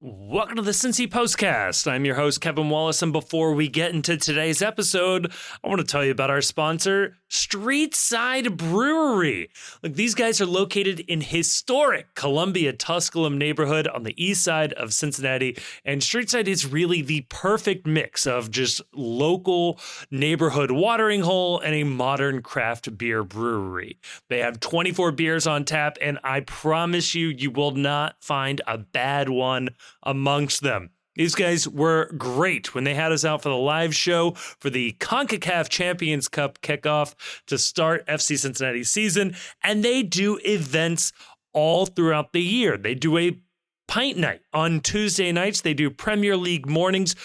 Welcome to the Cincy Postcast. I'm your host, Kevin Wallace, and before we get into today's episode, I want to tell you about our sponsor, Streetside Brewery. Look, these guys are located in historic Columbia Tusculum neighborhood on the east side of Cincinnati, and Streetside is really the perfect mix of just local neighborhood watering hole and a modern craft beer brewery. They have 24 beers on tap, and I promise you, you will not find a bad one amongst them. These guys were great when they had us out for the live show for the CONCACAF Champions Cup kickoff to start FC Cincinnati season, and they do events all throughout the year. They do a pint night on Tuesday nights. They do Premier League mornings.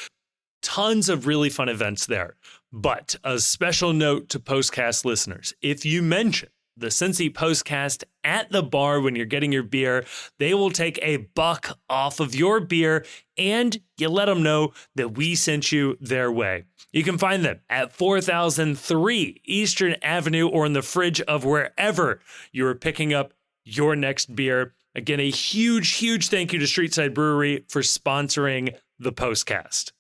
Tons of really fun events there. But a special note to Postcast listeners, if you mention the Cincy Postcast at the bar when you're getting your beer, they will take $1 off of your beer, and you let them know that we sent you their way. You can find them at 4003 Eastern Avenue or in the fridge of wherever you're picking up your next beer. Again, a huge thank you to Streetside Brewery for sponsoring the Postcast.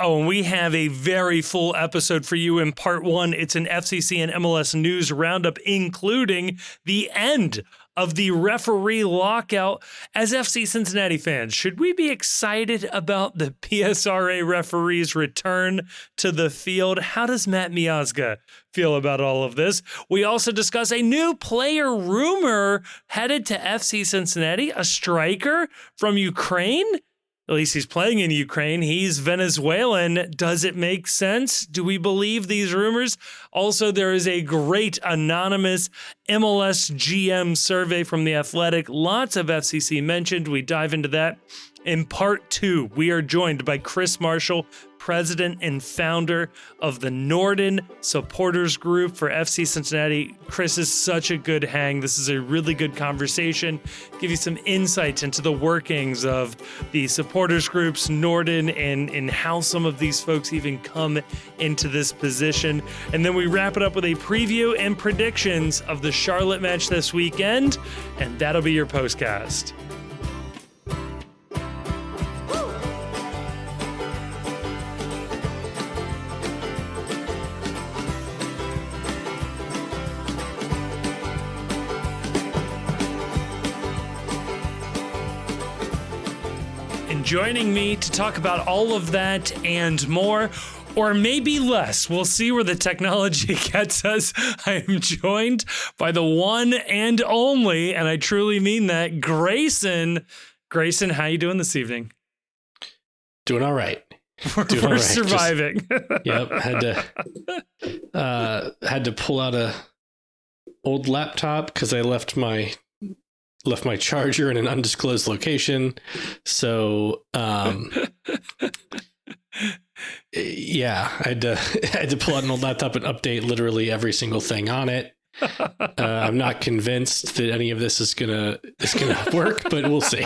Oh, and we have a very full episode for you in part one. It's an FCC and MLS news roundup, including the end of the referee lockout. As FC Cincinnati fans, should we be excited about the PSRA referee's return to the field? How does Matt Miazga feel about all of this? We also discuss a new player rumor headed to FC Cincinnati, a striker from Ukraine. At least he's playing in Ukraine. He's Venezuelan. Does it make sense? Do we believe these rumors? Also, there is a great anonymous MLS GM survey from The Athletic. Lots of FCC mentioned. We dive into that. In part two, we are joined by Chris Marshall, president and founder of the Norden Supporters Group for FC Cincinnati. Chris is such a good hang. This is a really good conversation. Give you some insights into the workings of the supporters groups, Norden, and how some of these folks even come into this position. And then we wrap it up with a preview and predictions of the Charlotte match this weekend, and that'll be your postcast. Joining me to talk about all of that and more, or maybe less. We'll see where the technology gets us. I am joined by the one and only, and I truly mean that, Grayson. Grayson, how you doing this evening? Doing all right. We're surviving. Yep. Had to pull out a old laptop because I left my charger in an undisclosed location. So, yeah, I had to pull out an old laptop and update literally every single thing on it. I'm not convinced that any of this is gonna work, but we'll see.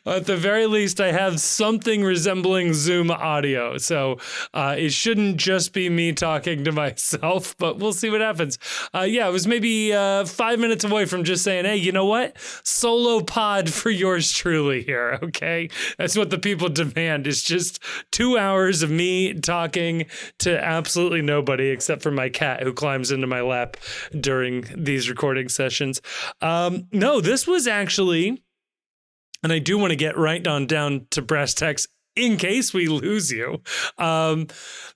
At the very least, I have something resembling Zoom audio, so it shouldn't just be me talking to myself, but we'll see what happens. Yeah, it was maybe 5 minutes away from just saying, hey, you know what? Solo pod for yours truly here, okay? That's what the people demand, is just 2 hours of me talking to absolutely nobody except for my cat who climbs into my lap during these recording sessions. No, this was actually... And I do want to get right down to brass tacks in case we lose you.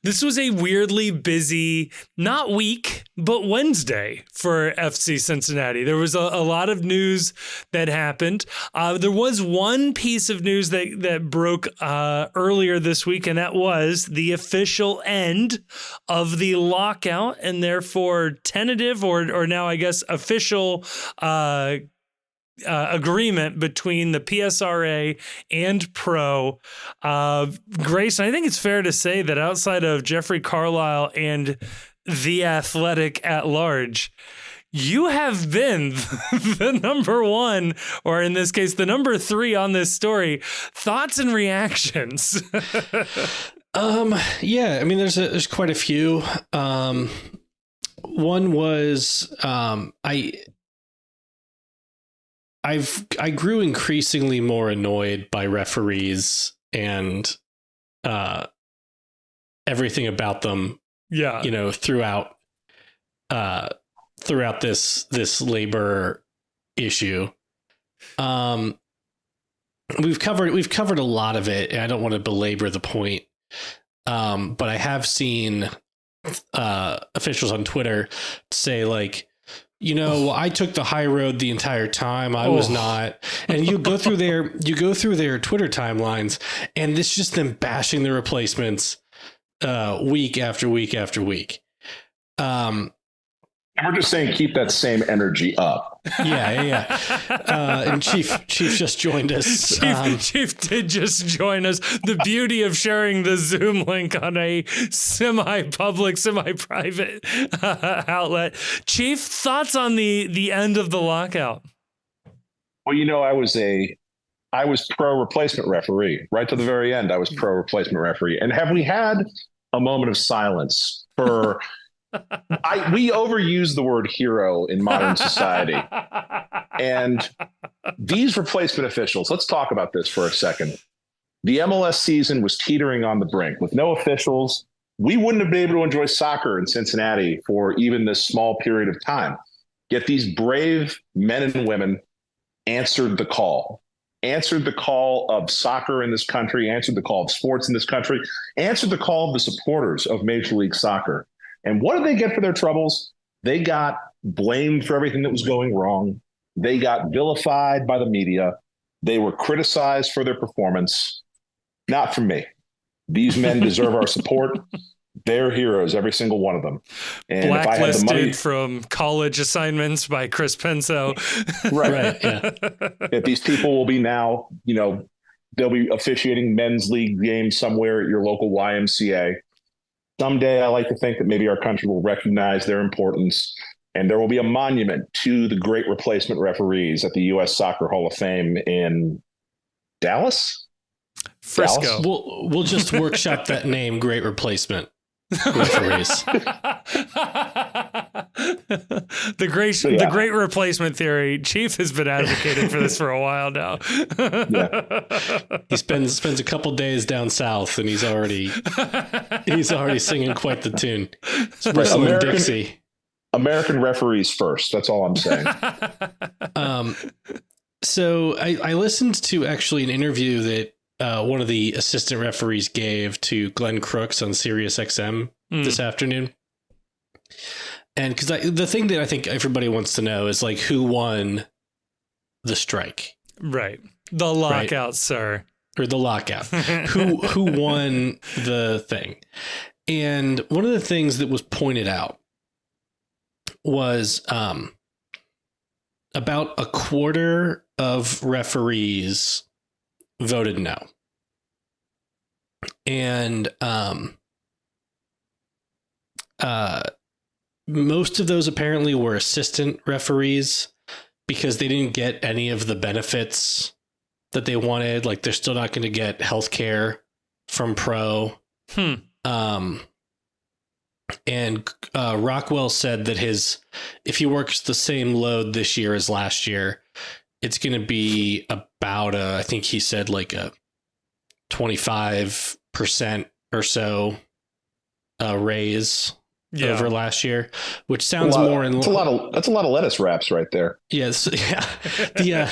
This was a weirdly busy, not week, but Wednesday for FC Cincinnati. There was a lot of news that happened. There was one piece of news that broke earlier this week, and that was the official end of the lockout, and therefore tentative or now I guess official agreement between the PSRA and Pro. Grayson, I think it's fair to say that outside of Jeffrey Carlisle and The Athletic at large, you have been the number one, or in this case, the number 3 on this story. Thoughts and reactions? Yeah, I mean, there's quite a few. One was, I grew increasingly more annoyed by referees and everything about them. Yeah. Throughout this labor issue. We've covered a lot of it, and I don't want to belabor the point. But I have seen officials on Twitter say like, I took the high road the entire time. I was not. And you go through their Twitter timelines, and it's just them bashing the replacements week after week after week. And we're just saying, keep that same energy up. Yeah. And Chief just joined us. Chief did just join us. The beauty of sharing the Zoom link on a semi-public, semi-private outlet. Chief, thoughts on the end of the lockout? Well, I was pro replacement referee right to the very end. I was pro replacement referee. And have we had a moment of silence for? We overuse the word hero in modern society. And these replacement officials, let's talk about this for a second. The MLS season was teetering on the brink. With no officials, we wouldn't have been able to enjoy soccer in Cincinnati for even this small period of time. Yet these brave men and women answered the call of soccer in this country, answered the call of sports in this country, answered the call of the supporters of Major League Soccer. And what did they get for their troubles? They got blamed for everything that was going wrong. They got vilified by the media. They were criticized for their performance. Not from me. These men deserve our support. They're heroes, every single one of them. And blacklisted if I had the money, from college assignments by Chris Penso. right. Yeah. If these people will be now, they'll be officiating men's league games somewhere at your local YMCA. Someday, I like to think that maybe our country will recognize their importance, and there will be a monument to the great replacement referees at the U.S. Soccer Hall of Fame in Dallas. Frisco. We'll just workshop that name, Great Replacement Referees. The great replacement theory. Chief has been advocating for this for a while now. He spends a couple days down south, and he's already singing quite the tune. It's whistling Dixie. American referees first. That's all I'm saying. So I listened to actually an interview that one of the assistant referees gave to Glenn Crooks on Sirius XM this afternoon. And because the thing that I think everybody wants to know is like, who won the strike? Right. The lockout, right? Sir. Or the lockout. Who won the thing? And one of the things that was pointed out was about a quarter of referees voted no. And most of those apparently were assistant referees because they didn't get any of the benefits that they wanted. Like, they're still not going to get healthcare from pro. And Rockwell said that if he works the same load this year as last year, it's going to be about I think he said like a 25% or so raise over last year, which sounds more in. That's a lot of lettuce wraps right there. Yes, yeah.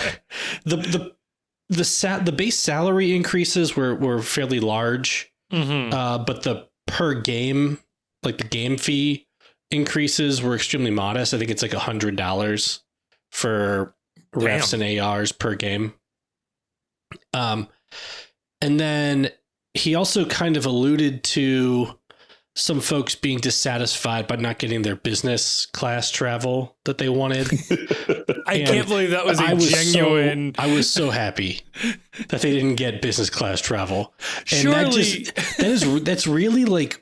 The base salary increases were fairly large, but the per game, like the game fee increases, were extremely modest. I think it's like $100 for refs and ARs per game. And then he also kind of alluded to some folks being dissatisfied by not getting their business class travel that they wanted. I can't believe that was genuine. I was so happy that they didn't get business class travel. And surely that's really like,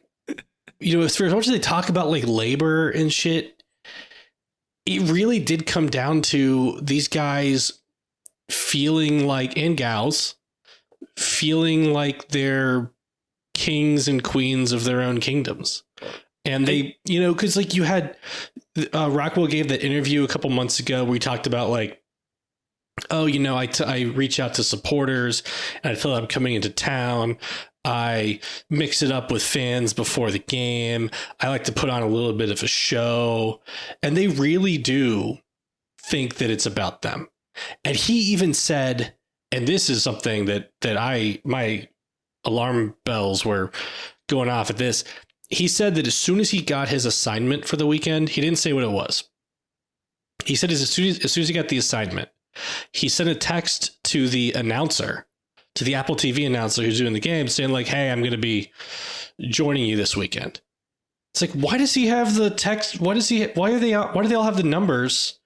as much as they talk about like labor and shit, it really did come down to these guys feeling like, and gals, feeling like they're kings and queens of their own kingdoms. And they, because like you had Rockwell gave that interview a couple months ago where he talked about like oh, I reach out to supporters and I tell them I'm coming into town. I mix it up with fans before the game. I like to put on a little bit of a show. And they really do think that it's about them. And he even said, and this is something that my alarm bells were going off at this. He said that as soon as he got his assignment for the weekend, he didn't say what it was. He said as soon as he got the assignment, he sent a text to the announcer, to the Apple TV announcer who's doing the game, saying like, hey, I'm going to be joining you this weekend. It's like, why does he have the text? Why do they all have the numbers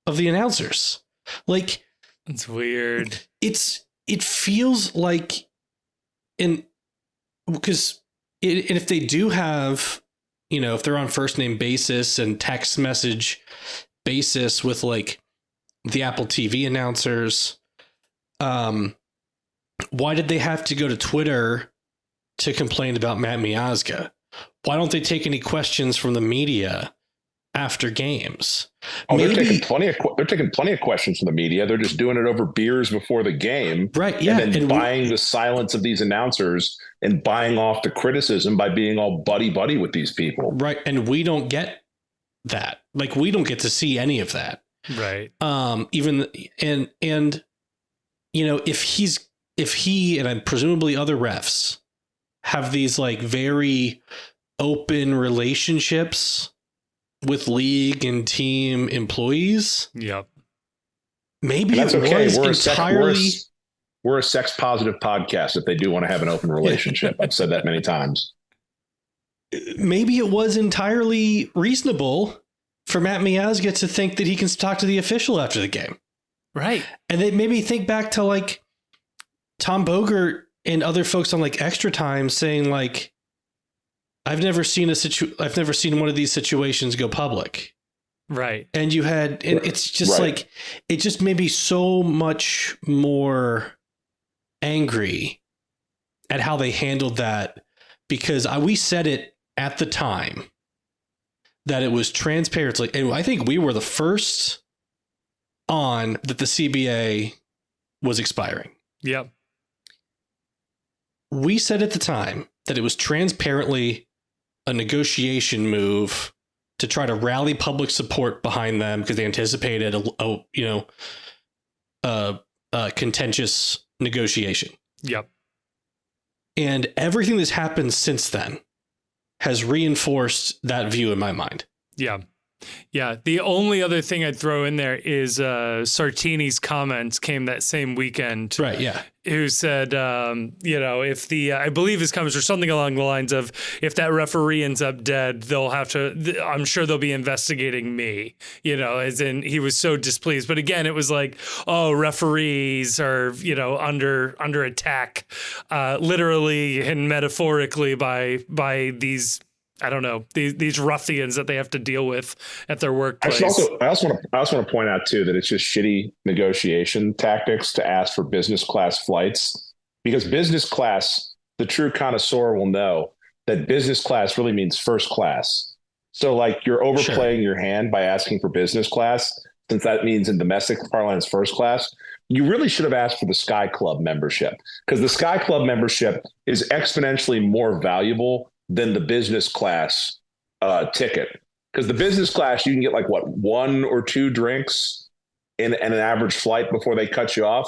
of the announcers? Like, it's weird. It feels like, because if they do have, if they're on first name basis and text message basis with like the Apple TV announcers, why did they have to go to Twitter to complain about Matt Miazga? Why don't they take any questions from the media after games? Oh, they're taking plenty of questions from the media. They're just doing it over beers before the game, right? Yeah, and then buying the silence of these announcers and buying off the criticism by being all buddy with these people, right? And we don't get that. Like, we don't get to see any of that, right? If he and presumably other refs have these like very open relationships with league and team employees. Yep. Maybe that's it okay. was entirely. We're a sex positive podcast if they do want to have an open relationship. I've said that many times. Maybe it was entirely reasonable for Matt Miazga to think that he can talk to the official after the game. Right. And it made me think back to like Tom Bogert and other folks on like Extra Time saying like, I've never seen one of these situations go public. Right. And it's just right. Like, it just made me so much more angry at how they handled that, because we said it at the time that it was transparent. And I think we were the first on that the CBA was expiring. Yep. We said at the time that it was transparently a negotiation move to try to rally public support behind them because they anticipated a contentious negotiation. Yep. And everything that's happened since then has reinforced that view in my mind. Yeah. Yeah. The only other thing I'd throw in there is Sartini's comments came that same weekend. Right. Yeah. Who said, if I believe his comments were something along the lines of, if that referee ends up dead, they'll have to, I'm sure they'll be investigating me, as in he was so displeased. But again, it was like, oh, referees are, under attack, literally and metaphorically by these, I don't know, these ruffians that they have to deal with at their workplace. I also want to point out too that it's just shitty negotiation tactics to ask for business class flights, because business class, the true connoisseur will know that business class really means first class. So like, you're overplaying your hand by asking for business class, since that means in domestic parlance first class. You really should have asked for the Sky Club membership, because the Sky Club membership is exponentially more valuable than the business class ticket. Because the business class, you can get like one or two drinks in an average flight before they cut you off.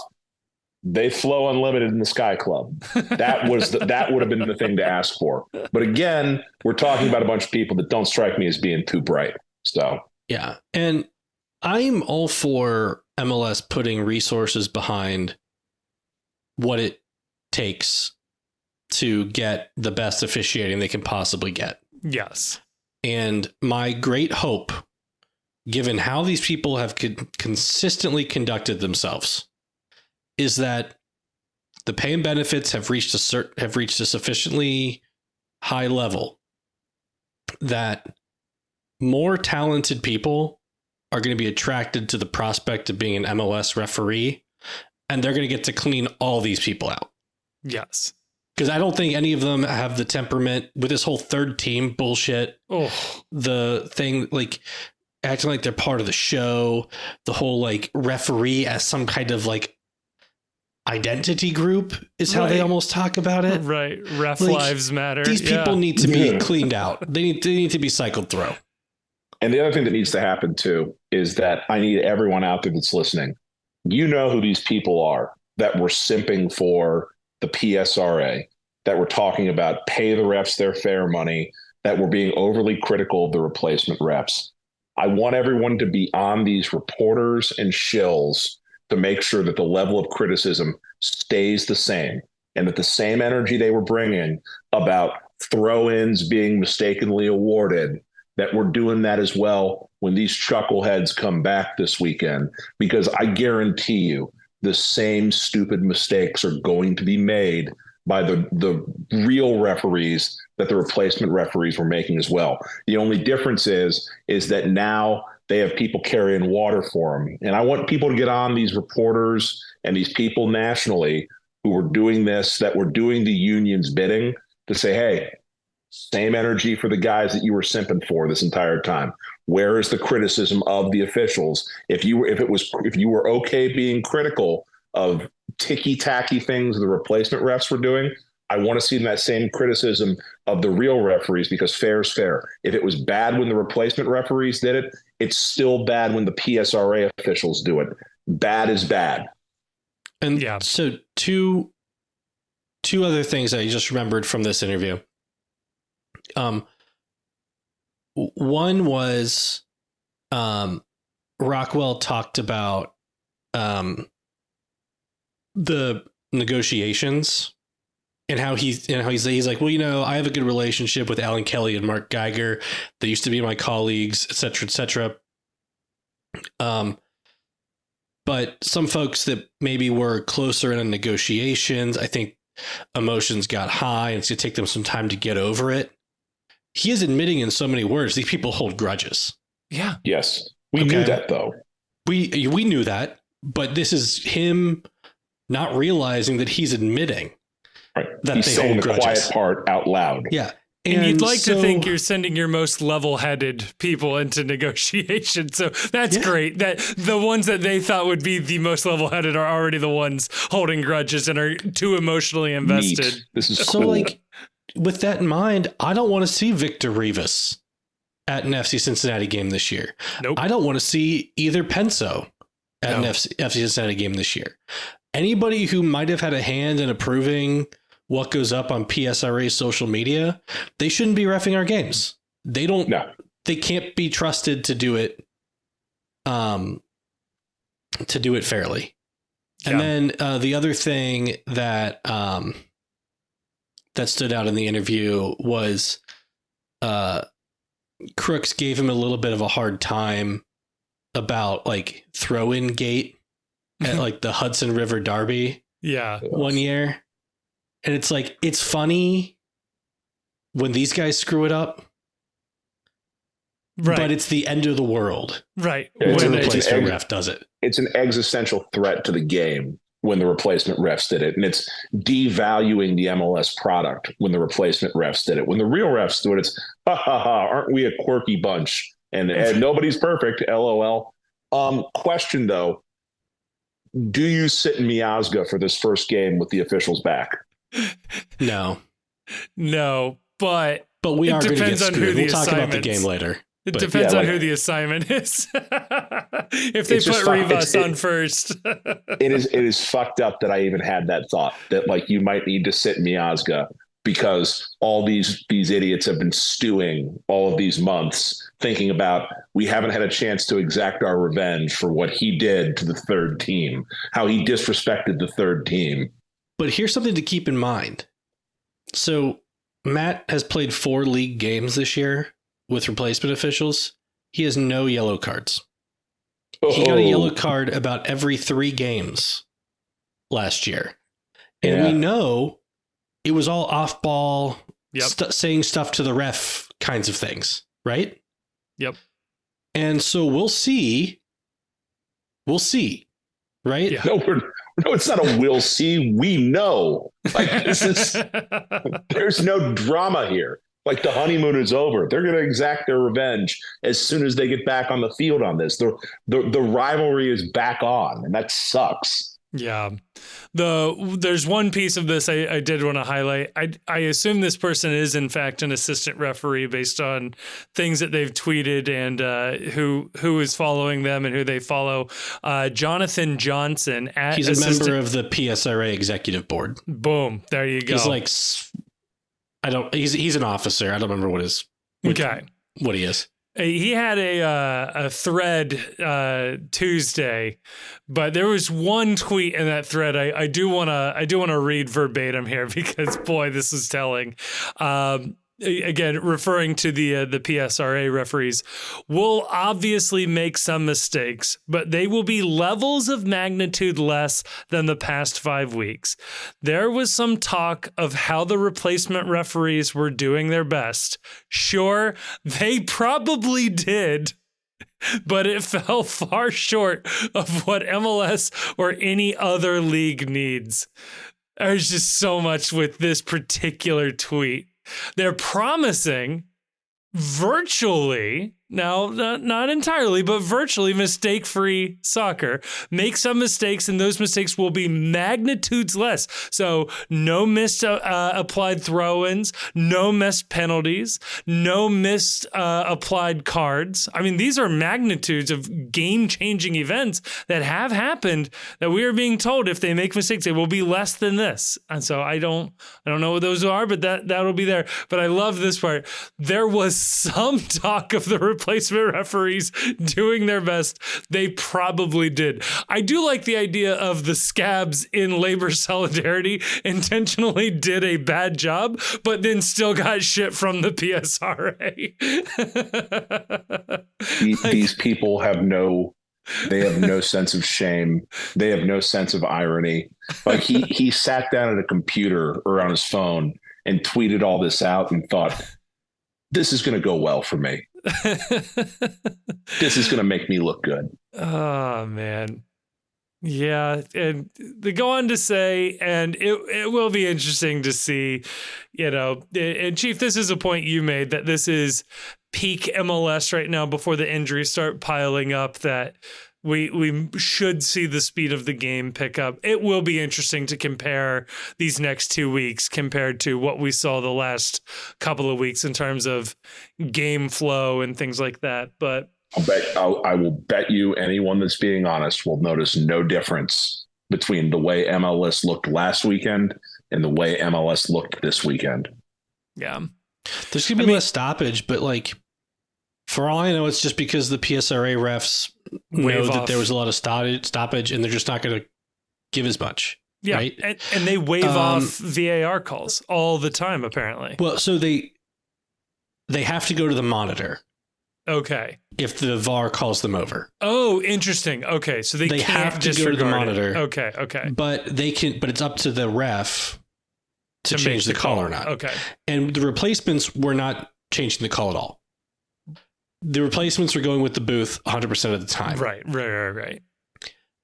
They flow unlimited in the Sky Club. That would have been the thing to ask for. But again, we're talking about a bunch of people that don't strike me as being too bright. So yeah, and I'm all for MLS putting resources behind what it takes to get the best officiating they can possibly get. Yes. And my great hope, given how these people have consistently conducted themselves, is that the pay and benefits have reached a sufficiently high level that more talented people are going to be attracted to the prospect of being an MLS referee, and they're going to get to clean all these people out. Yes. Because I don't think any of them have the temperament with this whole third team bullshit. Oh, the thing, like, acting like they're part of the show. The whole like referee as some kind of like identity group is how they almost talk about it. Right. Ref Like, lives matter. These people need to be cleaned out. They need to be cycled through. And the other thing that needs to happen too is that I need everyone out there that's listening. You know who these people are that were simping for the PSRA, that were talking about pay the refs their fair money, that were being overly critical of the replacement refs. I want everyone to be on these reporters and shills to make sure that the level of criticism stays the same, and that the same energy they were bringing about throw-ins being mistakenly awarded, that we're doing that as well when these chuckleheads come back this weekend, because I guarantee you the same stupid mistakes are going to be made by the real referees that the replacement referees were making as well. The only difference is that now they have people carrying water for them. And I want people to get on these reporters and these people nationally who were doing this, that were doing the union's bidding, to say, hey, same energy for the guys that you were simping for this entire time. Where is the criticism of the officials? If you were okay being critical of ticky-tacky things the replacement refs were doing, I want to see that same criticism of the real referees, because fair is fair. If it was bad when the replacement referees did it, it's still bad when the PSRA officials do it. Bad is bad. And so two other things I just remembered from this interview. One was Rockwell talked about the negotiations and how he's like, well, you know, I have a good relationship with Alan Kelly and Mark Geiger. They used to be my colleagues, et cetera, et cetera. But some folks that maybe were closer in the negotiations, I think emotions got high and it's going to take them some time to get over it. He is admitting in so many words, these people hold grudges. Yeah. Yes. We knew that, though. We knew that, but this is him not realizing that he's admitting that he's they saying hold the grudges. quiet part out loud. Yeah. And you'd like to think you're sending your most level-headed people into negotiation. So that's great. That the ones that they thought would be the most level-headed are already the ones holding grudges and are too emotionally invested. Neat. This is so cool. like, with that in mind, I don't want to see Victor Rivas at an FC Cincinnati game this year. Nope. I don't want to see either Penso at an FC Cincinnati game this year. Anybody who might have had a hand in approving what goes up on PSRA's social media, they shouldn't be reffing our games. They don't. No. They can't be trusted to do it. To do it fairly. And then the other thing that that stood out in the interview was Crooks gave him a little bit of a hard time about like throw-in gate at like the Hudson River Derby. One year. And it's like, it's funny when these guys screw it up. Right. But it's the end of the world. Right. When the replacement ref does it. It's an existential threat to the game when the replacement refs did it. And it's devaluing the MLS product when the replacement refs did it. When the real refs do it, it's, aren't we a quirky bunch? And nobody's perfect, LOL. Question, though. Do you sit in Miazga for this first game with the officials back? No, but we are going to get screwed. We'll talk about the game later. It depends on who the assignment is. If they put Rivas on first. It is fucked up that I even had that thought that like you might need to sit in Miazga because all these idiots have been stewing all of these months thinking about we haven't had a chance to exact our revenge for what he did to the third team, how he disrespected the third team. But here's something to keep in mind. So Matt has played 4 league games this year with replacement officials. He has no yellow cards. He got a yellow card about every 3 games last year. And we know it was all off ball, saying stuff to the ref kinds of things, right? Yep. And so we'll see, right? Yeah. No, it's not a we'll see. We know. Like this is there's no drama here. Like the honeymoon is over. They're going to exact their revenge as soon as they get back on the field on this. The rivalry is back on, and that sucks. Yeah. There's one piece of this I did want to highlight. I assume this person is in fact an assistant referee based on things that they've tweeted and who is following them and who they follow. Jonathan Johnson he's a member of the PSRA executive board. Boom, there you go. He's like he's an officer. I don't remember what he is. He had a thread Tuesday, but there was one tweet in that thread I do want to read verbatim here because boy, this is telling. Again, referring to the PSRA referees, will obviously make some mistakes, but they will be levels of magnitude less than the past 5 weeks. There was some talk of how the replacement referees were doing their best. Sure, they probably did, but it fell far short of what MLS or any other league needs. There's just so much with this particular tweet. They're promising virtually, now not entirely, but virtually mistake-free soccer. Make some mistakes, and those mistakes will be magnitudes less. So no missed applied throw-ins, no missed penalties, no missed applied cards. I mean, these are magnitudes of game-changing events that have happened that we are being told if they make mistakes, they will be less than this. And so I don't know what those are, but that'll be there. But I love this part. There was some talk of the replacement referees doing their best. They probably did. I do like the idea of the scabs in labor solidarity intentionally did a bad job, but then still got shit from the PSRA. These people have no sense of shame. They have no sense of irony. Like he sat down at a computer or on his phone and tweeted all this out and thought, this is going to go well for me. This is going to make me look good. Oh, man. Yeah. And they go on to say, and it will be interesting to see, and Chief, this is a point you made that this is peak MLS right now before the injuries start piling up, that we should see the speed of the game pick up. It will be interesting to compare these next 2 weeks compared to what we saw the last couple of weeks in terms of game flow and things like that. But I will bet you anyone that's being honest will notice no difference between the way MLS looked last weekend and the way MLS looked this weekend. Yeah. There's going to be less stoppage, but like, for all I know, it's just because the PSRA refs know that there was a lot of stoppage and they're just not going to give as much. Yeah. Right? And they waive off VAR calls all the time, apparently. Well, so they have to go to the monitor. Okay. If the VAR calls them over. Oh, interesting. Okay. So they can't have to go to the monitor. Okay. But it's up to the ref to change the call or not. Okay. And the replacements were not changing the call at all. The replacements are going with the booth 100% of the time. Right.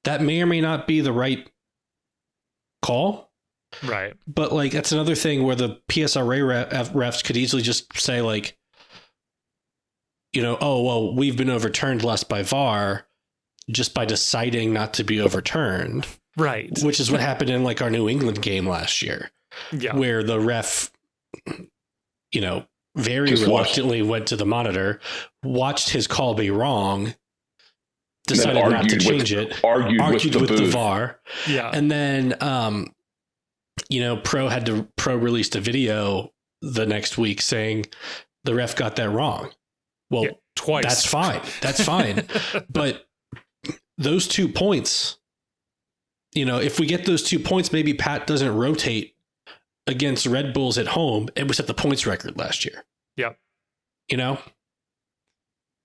That may or may not be the right call. Right. But like, that's another thing where the PSRA refs could easily just say like, oh, well, we've been overturned less by VAR just by deciding not to be overturned. Right. Which is what happened in like our New England game last year. Yeah. Where the ref, very reluctantly went to the monitor, watched his call be wrong, decided not to change it, argued with the VAR. Yeah. And then, Pro released a video the next week saying the ref got that wrong. Well, yeah, twice. That's fine. But those 2 points, if we get those 2 points, maybe Pat doesn't rotate against Red Bulls at home. It was at the points record last year. Yep.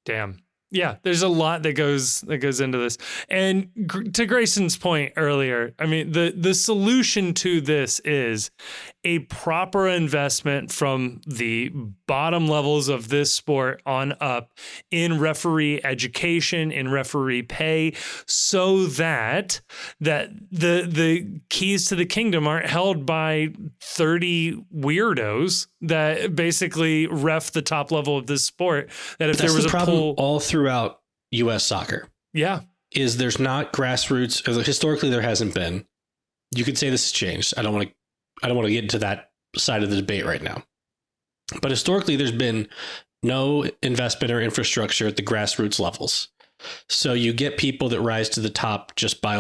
Damn. Yeah, there's a lot that goes into this. And to Grayson's point earlier, I mean, the solution to this is a proper investment from the bottom levels of this sport on up in referee education, in referee pay, so that the keys to the kingdom aren't held by 30 weirdos that basically ref the top level of this sport. That if there was a problem all throughout U.S. soccer, is there's not grassroots. Historically, there hasn't been. You could say this has changed. I don't want to get into that side of the debate right now. But historically, there's been no investment or infrastructure at the grassroots levels. So you get people that rise to the top just by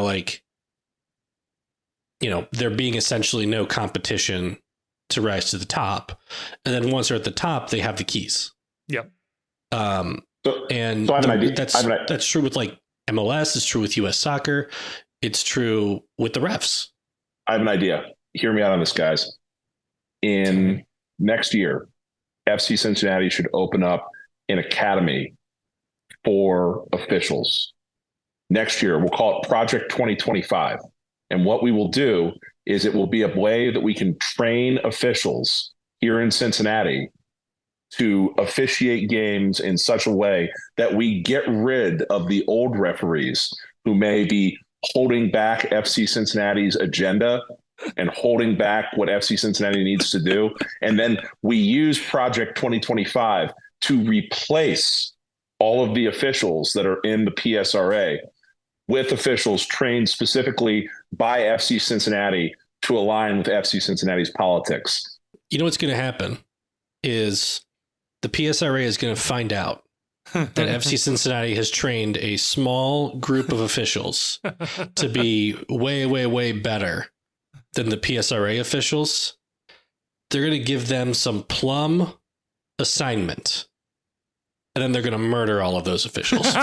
there being essentially no competition to rise to the top. And then once they're at the top, they have the keys. Yep. That's true with MLS. It's true with U.S. soccer. It's true with the refs. I have an idea. Hear me out on this, guys. In next year, FC Cincinnati should open up an academy for officials. Next year, we'll call it Project 2025. And what we will do is it will be a way that we can train officials here in Cincinnati to officiate games in such a way that we get rid of the old referees who may be holding back FC Cincinnati's agenda and holding back what FC Cincinnati needs to do. And then we use Project 2025 to replace all of the officials that are in the PSRA with officials trained specifically by FC Cincinnati to align with FC Cincinnati's politics. You know what's going to happen is the PSRA is going to find out that FC Cincinnati has trained a small group of officials to be way, way, way better than the PSRA officials. They're going to give them some plum assignment, and then they're going to murder all of those officials.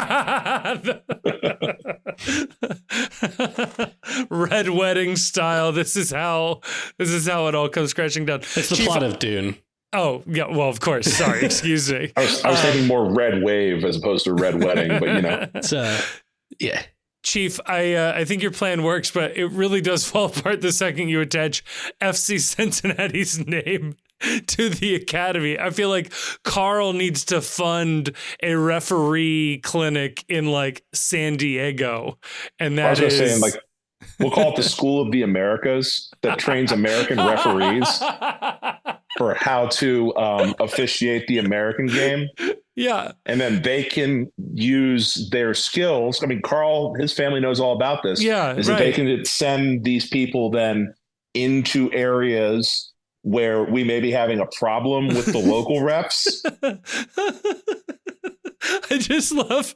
Red Wedding style. This is how it all comes crashing down. It's the plot of Dune. Oh, yeah. Well, of course. Sorry. Excuse me. I was thinking more Red Wave as opposed to Red Wedding, but It's, yeah. Chief, I think your plan works, but it really does fall apart the second you attach FC Cincinnati's name to the academy. I feel like Carl needs to fund a referee clinic in San Diego, and that is saying we'll call it the School of the Americas that trains American referees for how to officiate the American game. Yeah. And then they can use their skills. I mean, Carl, his family knows all about this. Yeah. That they can send these people then into areas where we may be having a problem with the local refs. I just love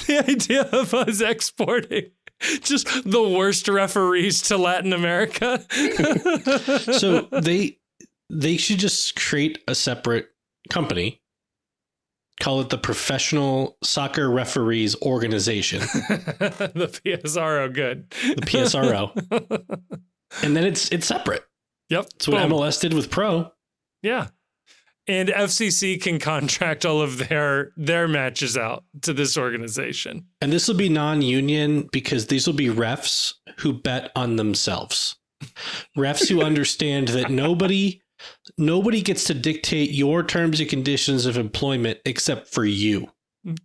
the idea of us exporting just the worst referees to Latin America. So they should just create a separate company, call it the Professional Soccer Referees Organization. The PSRO, good. The PSRO. And then it's separate. Yep. That's what MLS did with Pro. Yeah. And FCC can contract all of their matches out to this organization. And this will be non-union because these will be refs who bet on themselves. Refs who understand that nobody gets to dictate your terms and conditions of employment except for you.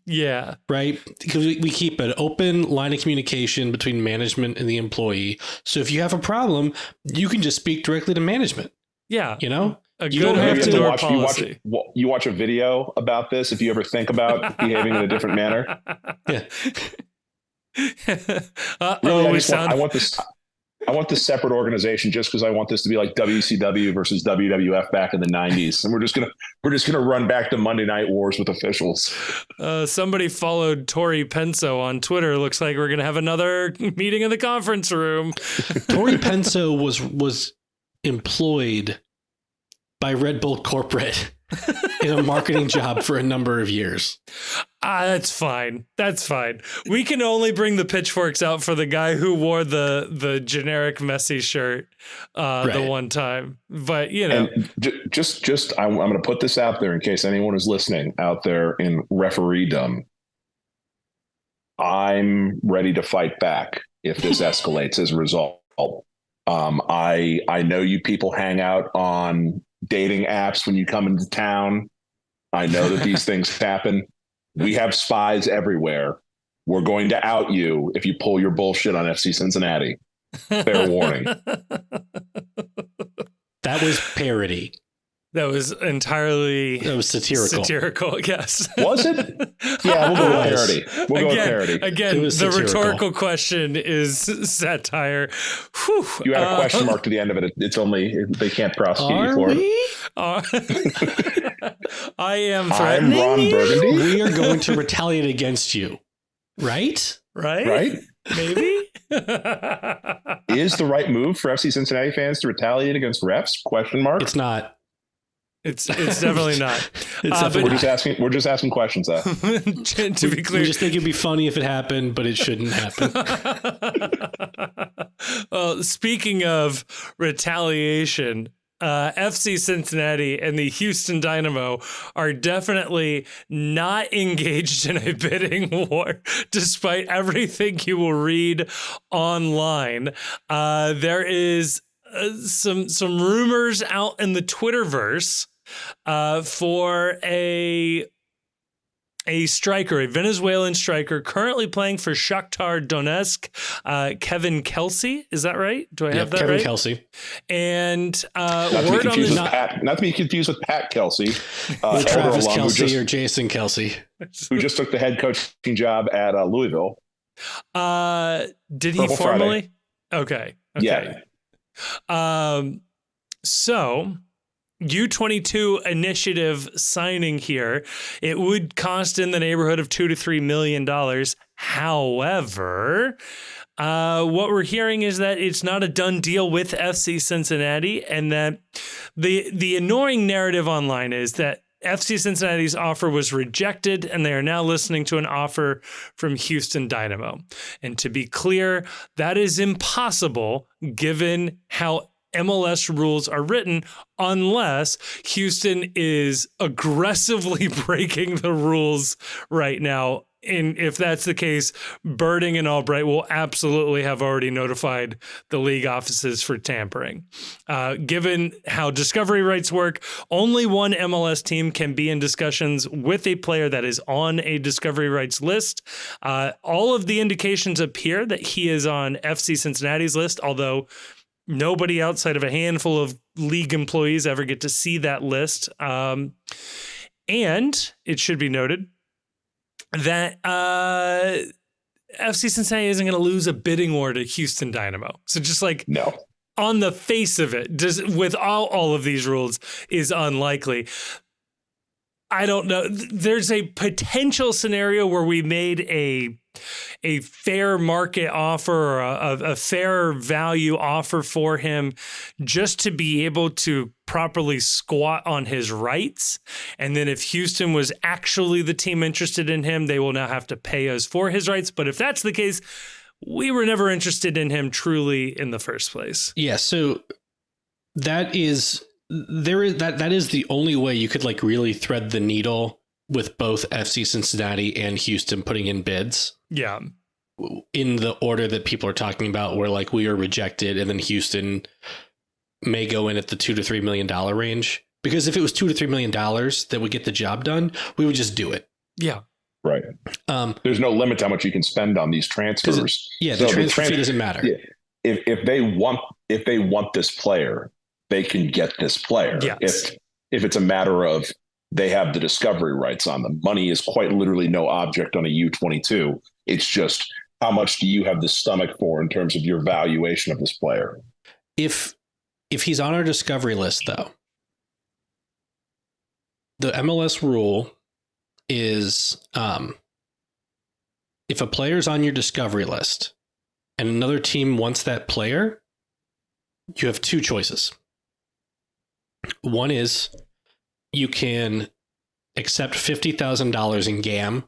Yeah. Right? Because we keep an open line of communication between management and the employee. So if you have a problem, you can just speak directly to management. Yeah. You know? You don't have to policy. You watch a video about this if you ever think about behaving in a different manner. Yeah. I want this separate organization just because I want this to be like WCW versus WWF back in the 90s. And we're just gonna run back to Monday Night Wars with officials. Somebody followed Tori Penso on Twitter. Looks like we're gonna have another meeting in the conference room. Tori Penso was employed by Red Bull Corporate in a marketing job for a number of years. That's fine. That's fine. We can only bring the pitchforks out for the guy who wore the generic Messi shirt the one time. But, you know. And I'm going to put this out there in case anyone is listening out there in refereedom. I'm ready to fight back if this escalates as a result. I know you people hang out on dating apps when you come into town. I know that these things happen. We have spies everywhere. We're going to out you if you pull your bullshit on FC Cincinnati. Fair warning. That was parody. That was entirely satirical, yes. Was it? Yeah, we'll go with parody. We'll go with parody. Again, the rhetorical question is satire. Whew. You add a question mark to the end of it. It's only, they can't prosecute you for it. I am threatening I'm Ron Burgundy. We are going to retaliate against you. Right? Maybe? Is the right move for FC Cincinnati fans to retaliate against refs? Question mark. It's not. It's definitely not. We're just asking questions. To be clear, we just think it'd be funny if it happened, but it shouldn't happen. Well, speaking of retaliation, FC Cincinnati and the Houston Dynamo are definitely not engaged in a bidding war, despite everything you will read online. There is some rumors out in the Twitterverse for a striker, a Venezuelan striker currently playing for Shakhtar Donetsk, Kevin Kelsey. Is that right? Do I have that Kevin right? Kelsey. And not to be confused with Pat Kelsey, Travis Kelsey or Jason Kelsey, who just took the head coaching job at Louisville. Did he formally? Okay. Yeah. So U22 initiative signing here, it would cost in the neighborhood of $2 to $3 million. However, what we're hearing is that it's not a done deal with FC Cincinnati, and that the annoying narrative online is that FC Cincinnati's offer was rejected, and they are now listening to an offer from Houston Dynamo. And to be clear, that is impossible given how MLS rules are written, unless Houston is aggressively breaking the rules right now. And if that's the case, Birding and Albright will absolutely have already notified the league offices for tampering. Given how discovery rights work, only one MLS team can be in discussions with a player that is on a discovery rights list. All of the indications appear that he is on FC Cincinnati's list, although nobody outside of a handful of league employees ever get to see that list. And it should be noted that FC Cincinnati isn't going to lose a bidding war to Houston Dynamo. So just like on the face of it, just with all of these rules, is unlikely. I don't know. There's a potential scenario where we made a fair market offer or a fair value offer for him just to be able to properly squat on his rights. And then if Houston was actually the team interested in him, they will now have to pay us for his rights. But if that's the case, we were never interested in him truly in the first place. Yeah. So that is the only way you could like really thread the needle with both FC Cincinnati and Houston putting in bids. Yeah. In the order that people are talking about, where like we are rejected and then Houston may go in at the $2 to $3 million range. Because if it was $2 to $3 million that would get the job done, we would just do it. Yeah. Right. There's no limit to how much you can spend on these transfers. The transfer fee doesn't matter. Yeah, if they want this player, they can get this player. Yes. If it's a matter of they have the discovery rights on them, money is quite literally no object on a U22. It's just how much do you have the stomach for in terms of your valuation of this player? If he's on our discovery list, though, the MLS rule is if a player's on your discovery list and another team wants that player, you have two choices. One is you can accept $50,000 in GAM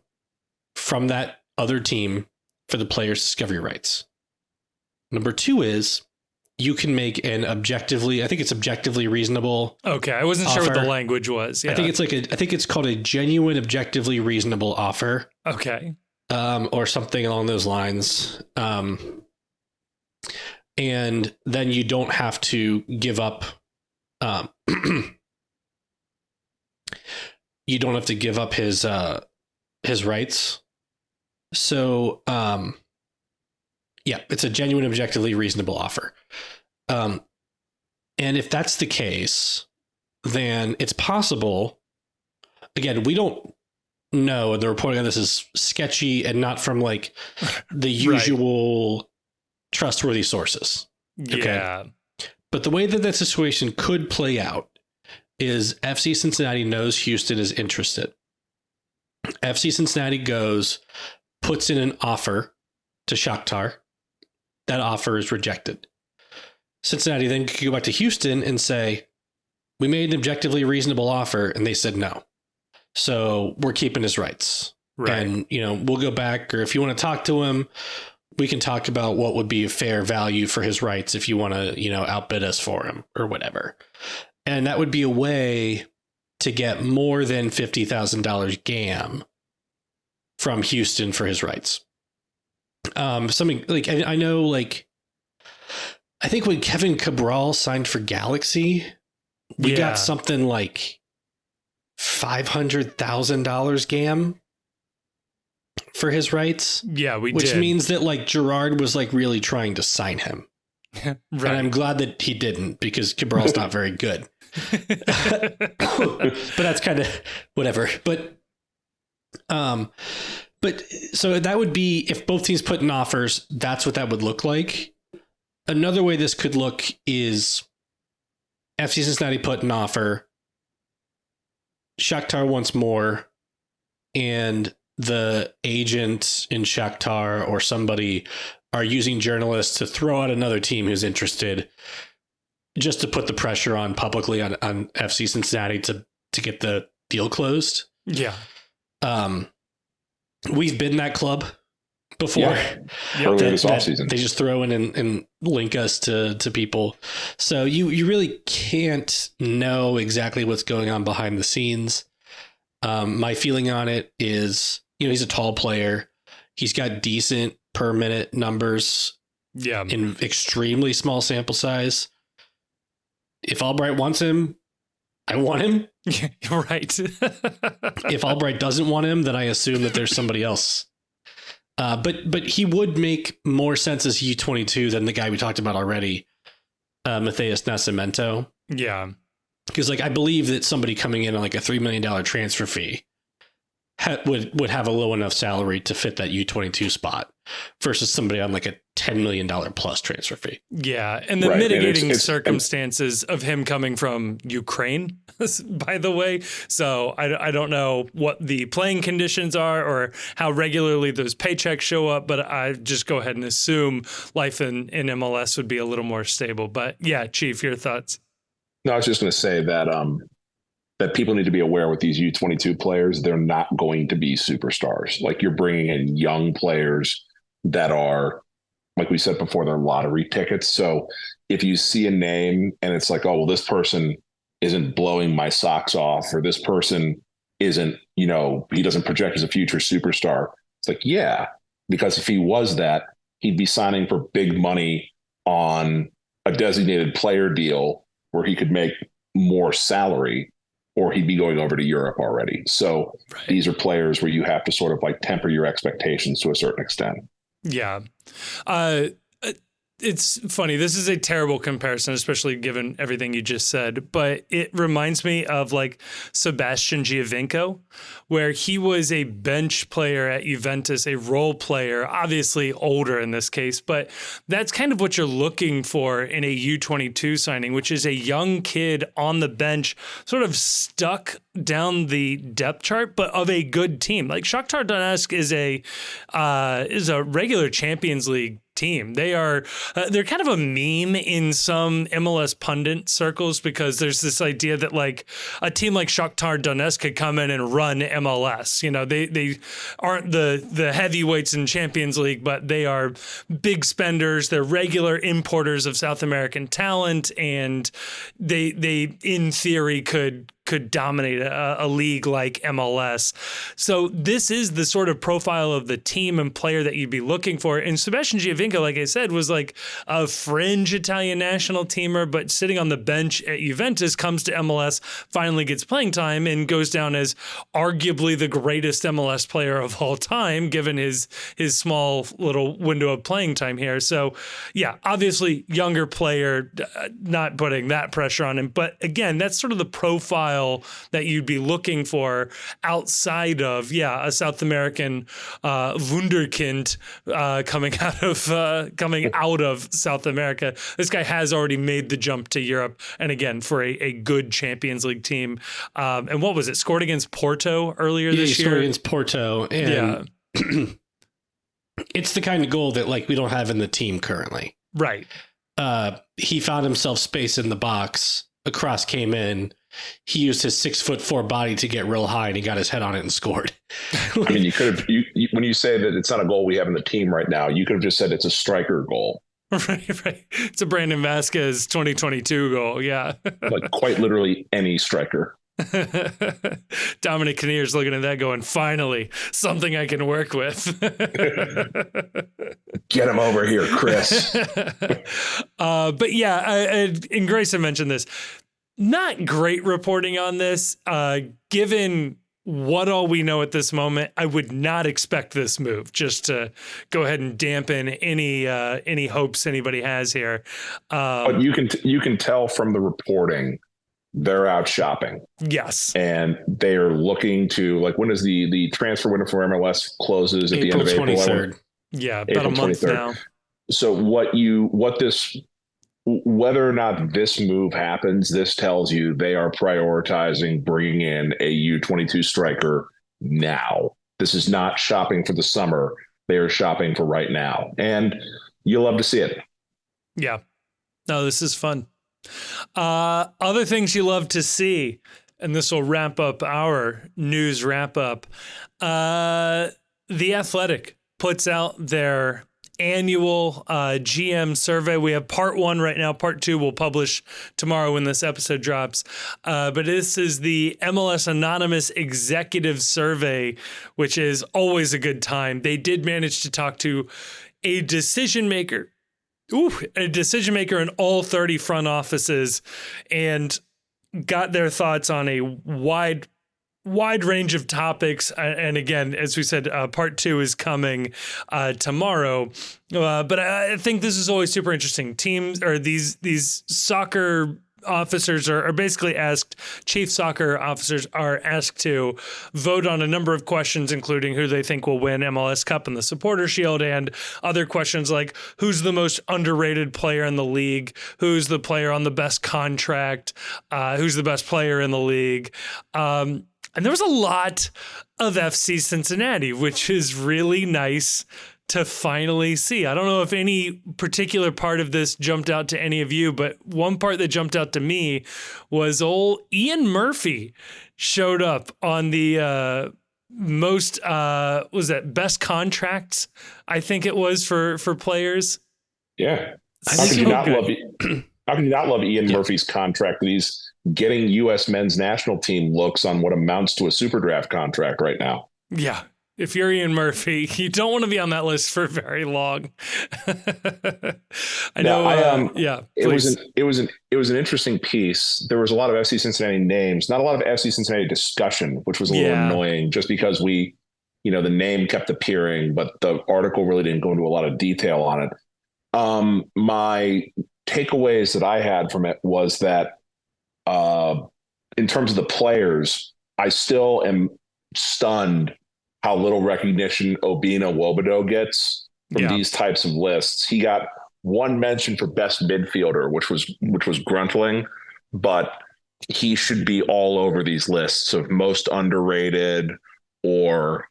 from that other team for the player's discovery rights. Number two is you can make an objectively reasonable. Okay, I wasn't sure what the language was. Yeah. I think it's called a genuine, objectively reasonable offer. Okay. Or something along those lines. And then you don't have to give up. You don't have to give up his rights. So, yeah, it's a genuine, objectively reasonable offer. And if that's the case, then it's possible. Again, we don't know, and the reporting on this is sketchy and not from like the usual trustworthy sources. Yeah. Okay? But the way that situation could play out is FC Cincinnati knows Houston is interested. FC Cincinnati goes, puts in an offer to Shakhtar. That offer is rejected. Cincinnati then could go back to Houston and say, we made an objectively reasonable offer, and they said no. So we're keeping his rights. Right. And, we'll go back, or if you want to talk to him, we can talk about what would be a fair value for his rights if you want to, outbid us for him or whatever. And that would be a way to get more than $50,000 GAM from Houston for his rights. Something like, I know, like, I think when Kevin Cabral signed for Galaxy, we got something like $500,000 GAM for his rights. Yeah, we which did. means that like Gerard was like really trying to sign him. Right. And I'm glad that he didn't, because Cabral's not very good. But that's kind of whatever. But so that would be, if both teams put in offers, that's what that would look like. Another way this could look is FC Cincinnati put an offer, Shakhtar wants more, and the agent in Shakhtar or somebody are using journalists to throw out another team who's interested, just to put the pressure on publicly on FC Cincinnati to get the deal closed. Yeah. We've been that club before. Yeah. Earlier this offseason. They just throw in and link us to people. So you really can't know exactly what's going on behind the scenes. My feeling on it is, he's a tall player. He's got decent per minute numbers. Yeah. In extremely small sample size. If Albright wants him, I want him. Yeah, right. If Albright doesn't want him, then I assume that there's somebody else. But he would make more sense as U22 than the guy we talked about already, Matheus Nascimento. Yeah. Because I believe that somebody coming in on like a $3 million transfer fee would have a low enough salary to fit that U22 spot versus somebody on like a $10 million plus transfer fee. Yeah. And the mitigating circumstances of him coming from Ukraine, by the way. So I don't know what the playing conditions are or how regularly those paychecks show up, but I just go ahead and assume life in MLS would be a little more stable. But yeah, Chief, your thoughts? No, I was just going to say that that people need to be aware with these U22 players, they're not going to be superstars. Like, you're bringing in young players that are, like we said before, they're lottery tickets. So if you see a name and it's like, oh, well, this person isn't blowing my socks off, or this person isn't, he doesn't project as a future superstar. It's like, yeah, because if he was that, he'd be signing for big money on a designated player deal where he could make more salary, or he'd be going over to Europe already. So These are players where you have to sort of like temper your expectations to a certain extent. Yeah. It's funny. This is a terrible comparison, especially given everything you just said, but it reminds me of like Sebastian Giovinco, where he was a bench player at Juventus, a role player, obviously older in this case, but that's kind of what you're looking for in a U22 signing, which is a young kid on the bench, sort of stuck down the depth chart, but of a good team. Like Shakhtar Donetsk is a regular Champions League team. They're kind of a meme in some MLS pundit circles, because there's this idea that like a team like Shakhtar Donetsk could come in and run MLS. They aren't the heavyweights in Champions League, but they are big spenders. They're regular importers of South American talent, and they in theory could could dominate a league like MLS. So this is the sort of profile of the team and player that you'd be looking for. And Sebastian Giovinco, like I said, was like a fringe Italian national teamer, but sitting on the bench at Juventus, comes to MLS, finally gets playing time, and goes down as arguably the greatest MLS player of all time, given his small little window of playing time here. So yeah, obviously younger player, not putting that pressure on him. But again, that's sort of the profile that you'd be looking for outside of, a South American wunderkind coming out of South America. This guy has already made the jump to Europe, and again, for a good Champions League team. And what was it? Scored against Porto earlier this year? Scored against Porto. And it's the kind of goal that like we don't have in the team currently. Right. He found himself space in the box. A cross came in. He used his 6'4" body to get real high, and he got his head on it and scored. I mean, you could have, when you say that it's not a goal we have in the team right now, you could have just said it's a striker goal. Right. It's a Brandon Vasquez 2022 goal. Yeah. Like quite literally any striker. Dominic Kinnear's looking at that going, finally, something I can work with. Get him over here, Chris. But yeah, and Grayson mentioned this. Not great reporting on this. Given what all we know at this moment, I would not expect this move, just to go ahead and dampen any hopes anybody has here. But you can tell from the reporting they're out shopping. Yes. And they are looking to, like, when is the transfer window for MLS closes at April the end of April? 23rd. Yeah, about a month 23rd. Now. So whether or not this move happens, this tells you they are prioritizing bringing in a U22 striker now. This is not shopping for the summer. They are shopping for right now. And you'll love to see it. Yeah. No, this is fun. Other things you love to see, and this will wrap up our news wrap up. The Athletic puts out their annual GM survey. We have part 1 right now. Part 2 will publish tomorrow when this episode drops. But this is the MLS Anonymous Executive Survey, which is always a good time. They did manage to talk to a decision maker in all 30 front offices, and got their thoughts on a wide range of topics. And again, as we said, part 2 is coming tomorrow. But I think this is always super interesting. Teams, or these soccer officers are basically asked, chief soccer officers are asked to vote on a number of questions, including who they think will win MLS Cup and the Supporter Shield, and other questions like who's the most underrated player in the league, who's the player on the best contract, who's the best player in the league. And there was a lot of FC Cincinnati, which is really nice to finally see. I don't know if any particular part of this jumped out to any of you, but one part that jumped out to me was old Ian Murphy showed up on the most, was that best contracts? I think it was for players. Yeah. How can you not love Ian Murphy's contract? He's getting U.S. men's national team looks on what amounts to a super draft contract right now. Yeah. If you're Ian Murphy, you don't want to be on that list for very long. I know. It was an interesting piece. There was a lot of FC Cincinnati names, not a lot of FC Cincinnati discussion, which was a little annoying, just because the name kept appearing, but the article really didn't go into a lot of detail on it. My takeaways that I had from it was that, in terms of the players, I still am stunned how little recognition Obina Wobodo gets from these types of lists. He got one mention for best midfielder, which was gruntling, but he should be all over these lists of most underrated or,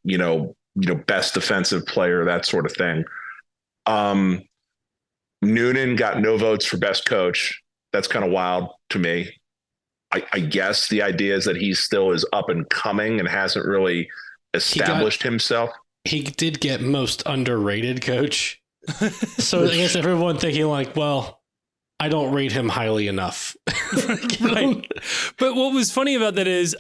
best defensive player, that sort of thing. Noonan got no votes for best coach. That's kind of wild to me. I guess the idea is that he still is up and coming and hasn't really established himself. He did get most underrated coach. So I guess everyone thinking like, well, I don't rate him highly enough. Right. But what was funny about that is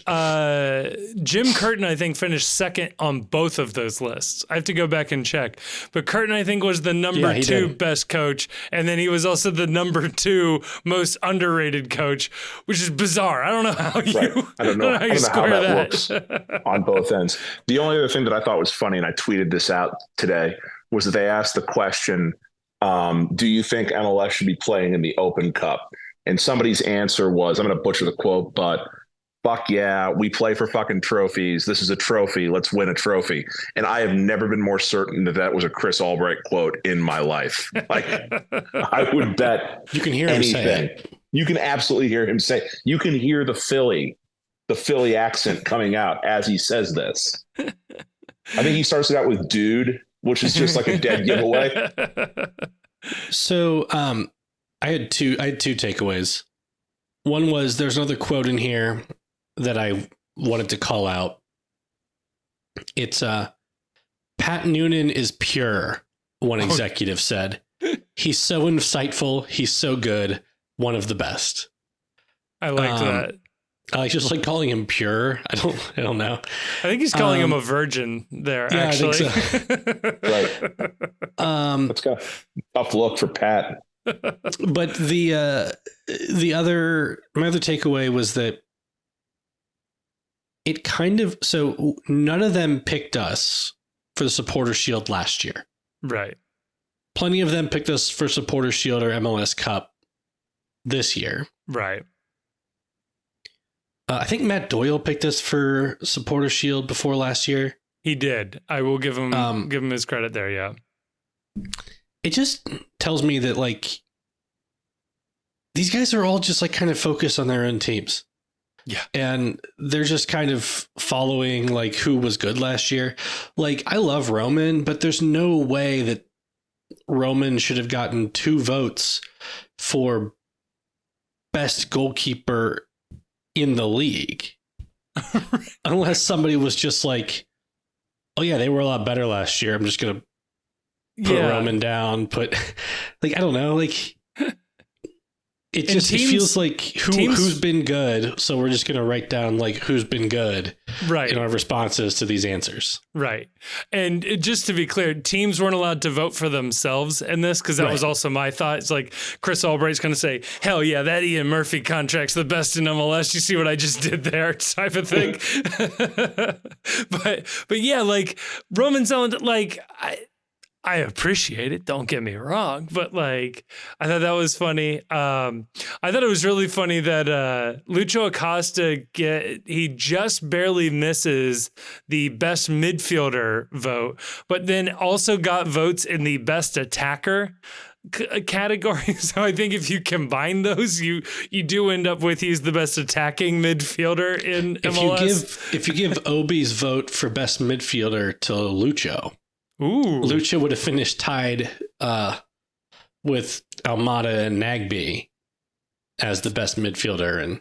Jim Curtin, I think, finished second on both of those lists. I have to go back and check. But Curtin, I think, was the number 2 best coach. And then he was also the number 2 most underrated coach, which is bizarre. I don't know how you, I don't know how that works on both ends. The only other thing that I thought was funny, and I tweeted this out today, was that they asked the question, do you think MLS should be playing in the Open Cup? And somebody's answer was, I'm going to butcher the quote, but fuck yeah, we play for fucking trophies. This is a trophy. Let's win a trophy. And I have never been more certain that that was a Chris Albright quote in my life. Like, I would bet you can hear anything. Him say it. You can absolutely hear him say, you can hear the Philly accent coming out as he says this. I think he starts it out with dude, which is just like a dead giveaway. So I had two takeaways. One was there's another quote in here that I wanted to call out. It's Pat Noonan is pure, one executive said. He's so insightful, he's so good, one of the best. I liked that. I just like calling him pure. I don't know. I think he's calling him a virgin there, yeah, actually. I think so. Right. Let's go. Tough look for Pat. But my other takeaway was that it kind of, so none of them picked us for the Supporter Shield last year. Right. Plenty of them picked us for Supporter Shield or MLS Cup this year. Right. I think Matt Doyle picked us for Supporter Shield before last year. He did. I will give him his credit there. Yeah. It just tells me that like these guys are all just like kind of focused on their own teams. Yeah. And they're just kind of following like who was good last year. Like I love Roman, but there's no way that Roman should have gotten 2 votes for best goalkeeper in the league. Unless somebody was just like, oh yeah, they were a lot better last year. I'm just going to put Roman down, like, I don't know, like it just it feels like who's been good. So we're just going to write down like who's been good right in our responses to these answers. Right. And just to be clear, teams weren't allowed to vote for themselves in this because that was also my thought. It's like Chris Albright's going to say, hell yeah, that Ian Murphy contract's the best in MLS. You see what I just did there type of thing. but yeah, like Roman Zeland, like I appreciate it. Don't get me wrong. But like, I thought that was funny. I thought it was really funny that Lucho Acosta he just barely misses the best midfielder vote, but then also got votes in the best attacker category. So I think if you combine those, you do end up with he's the best attacking midfielder in MLS. If you give Obi's vote for best midfielder to Lucho, ooh, Lucha would have finished tied with Almada and Nagbe as the best midfielder in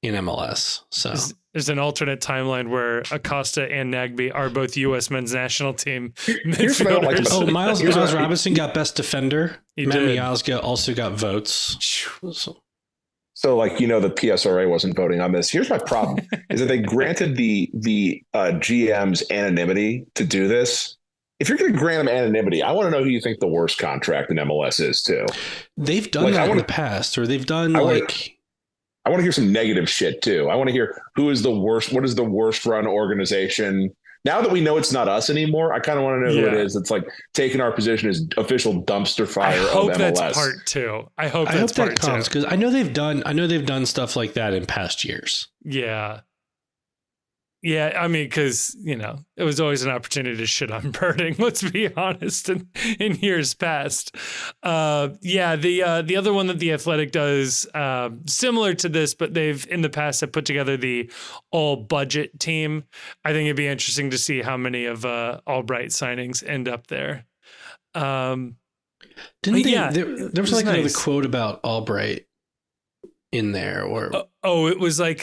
MLS. So there's an alternate timeline where Acosta and Nagbe are both U.S. men's national team midfielders. Miles Robinson got best defender. Matt Miazga also got votes. So like, the PSRA wasn't voting on this. Here's my problem is that they granted the GMs anonymity to do this. If you're going to grant them anonymity, I want to know who you think the worst contract in MLS is too. They've done that in the past, or they've done I want to hear some negative shit too. I want to hear who is the worst. What is the worst run organization? Now that we know it's not us anymore, I kind of want to know who it is that's like taking our position as official dumpster fire of MLS. I hope that's part 2. I hope that comes because I know they've done stuff like that in past years. Yeah. Yeah, I mean, because, it was always an opportunity to shit on birding, let's be honest, in years past. The other one that The Athletic does, similar to this, but they've in the past have put together the all-budget team. I think it'd be interesting to see how many of Albright signings end up there. There was like another quote about Albright in there, or it was like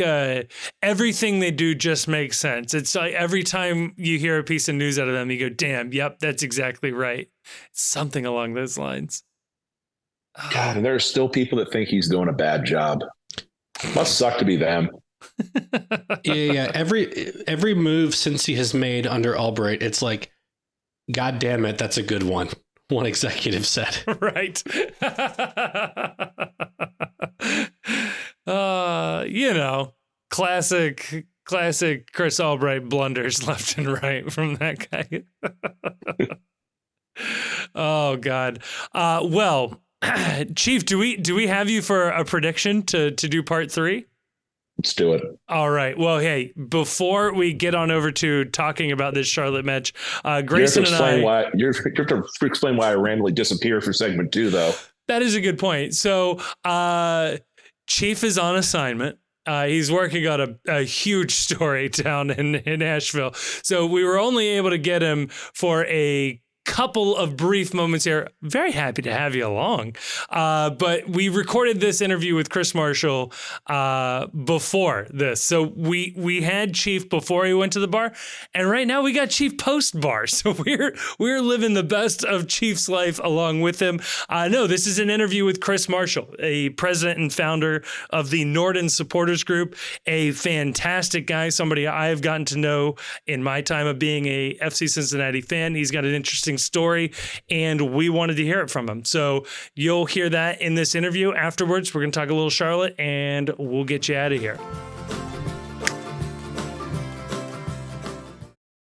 everything they do just makes sense. It's like every time you hear a piece of news out of them, you go, damn, yep, that's exactly right. It's something along those lines. God, and there are still people that think he's doing a bad job. Must suck to be them. Yeah. Every move since he has made under Albright, it's like, God damn it, that's a good one. One executive said. Right. Classic Chris Albright blunders left and right from that guy. Oh God. Well, Chief, do we have you for a prediction to do part 3? Let's do it. All right. Well, hey, before we get on over to talking about this Charlotte match, Grayson and I... you have to explain why I randomly disappeared for segment 2, though. That is a good point. So Chief is on assignment. He's working on a huge story down in Asheville. So we were only able to get him for a couple of brief moments here. Very happy to have you along. But we recorded this interview with Chris Marshall before this. So we had Chief before he went to the bar, and right now we got Chief post bar. So we're living the best of Chief's life along with him. No, this is an interview with Chris Marshall, a president and founder of the Norden Supporters Group, a fantastic guy, somebody I have gotten to know in my time of being a FC Cincinnati fan. He's got an interesting story, and we wanted to hear it from him. So you'll hear that in this interview. Afterwards, we're going to talk a little Charlotte, and we'll get you out of here.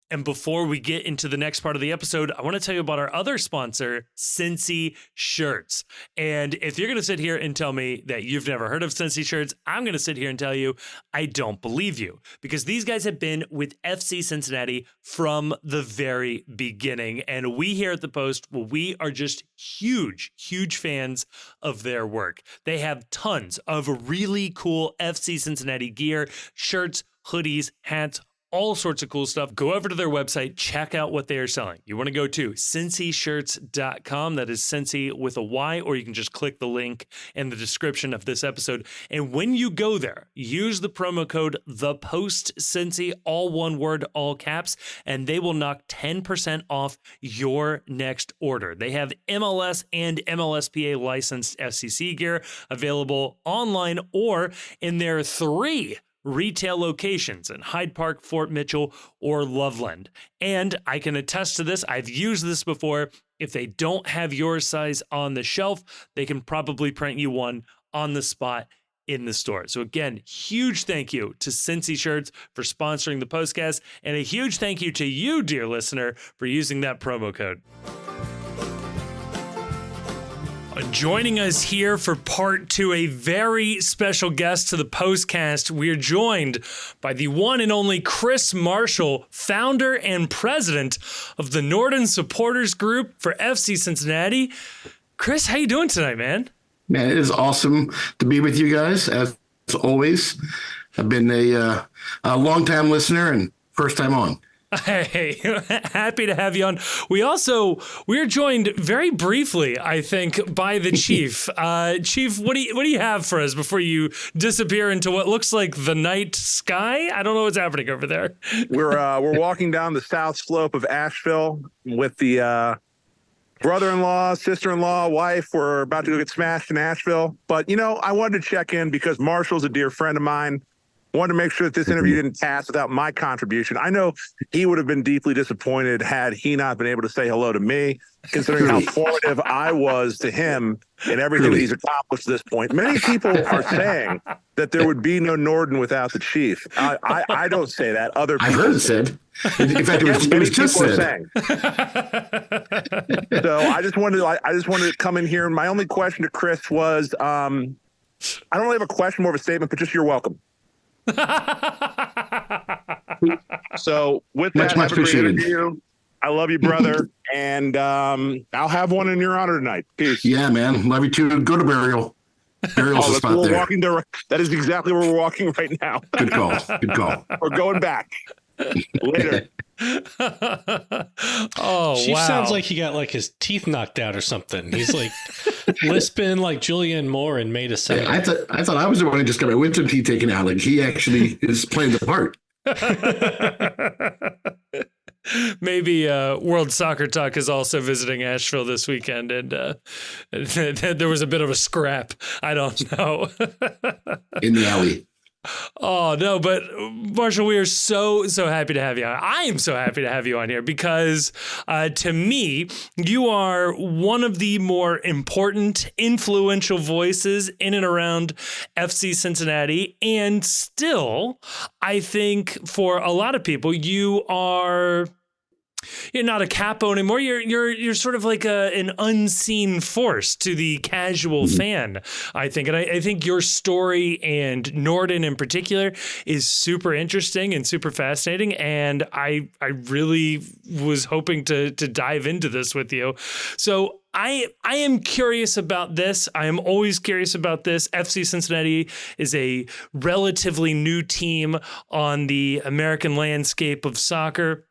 And before we get into the next part of the episode, I want to tell you about our other sponsor, Cincy Shirts. And if you're going to sit here and tell me that you've never heard of Cincy Shirts, I'm going to sit here and tell you I don't believe you, because these guys have been with FC Cincinnati from the very beginning. And we here at the Post, well, we are just huge fans of their work. They have tons of really cool FC Cincinnati gear, shirts, hoodies, hats, all sorts of cool stuff. Go over to their website, check out what they are selling. You want to go to cincyshirts.com. That is Cincy with a Y, or you can just click the link in the description of this episode. And when you go there, use the promo code ThePostCincy, all one word, all caps, and they will knock 10% off your next order. They have MLS and MLSPA licensed FCC gear available online or in their 3 retail locations in Hyde Park, Fort Mitchell, or Loveland. And I can attest to this. I've used this before. If they don't have your size on the shelf, they can probably print you one on the spot in the store. So again, huge thank you to Cincy Shirts for sponsoring the podcast, and a huge thank you to you, dear listener, for using that promo code. Joining us here for part 2, a very special guest to the postcast. We are joined by the one and only Chris Marshall, founder and president of the Norden Supporters Group for FC Cincinnati. Chris, how you doing tonight, man? Man, it is awesome to be with you guys, as always. I've been a long-time listener and first time on. Hey, happy to have you on. We're joined very briefly, I think, by the Chief. Chief, what do you have for us before you disappear into what looks like the night sky? I don't know what's happening over there. We're walking down the south slope of Asheville with the brother-in-law, sister-in-law, wife. We're about to go get smashed in Asheville. But, I wanted to check in because Marshall's a dear friend of mine. Wanted to make sure that this interview didn't pass without my contribution. I know he would have been deeply disappointed had he not been able to say hello to me, considering how formative I was to him in everything that he's accomplished at this point. Many people are saying that there would be no Norden without the Chief. I don't say that. Other people. I heard it said. In fact, it was just said. Saying. So I just wanted to come in here, and my only question to Chris was, I don't really have a question, more of a statement, but just you're welcome. So with that, much have a great appreciated. interview. I love you, brother, and I'll have one in your honor tonight. Peace. Yeah, man. Love you too. Go to Burial. Burial's the spot there. That is exactly where we're walking right now. Good call. Good call. We're going back later. Oh, Chief wow. sounds like he got like his teeth knocked out or something. He's like lisping like Julianne Moore in May to Sunday. I thought I was the one who just got my wisdom teeth taken out. Like he actually is playing the part. Maybe World Soccer Talk is also visiting Asheville this weekend, and there was a bit of a scrap. I don't know. In the alley. Oh, no, but Marshall, we are so happy to have you on. I am so happy to have you on here because to me, you are one of the more important, influential voices in and around FC Cincinnati. And still, I think for a lot of people, you're not a capo anymore. You're sort of like an unseen force to the casual fan, I think. And I think your story and Norden in particular is super interesting and super fascinating. And I really was hoping to dive into this with you. So I am curious about this. I am always curious about this. FC Cincinnati is a relatively new team on the American landscape of soccer.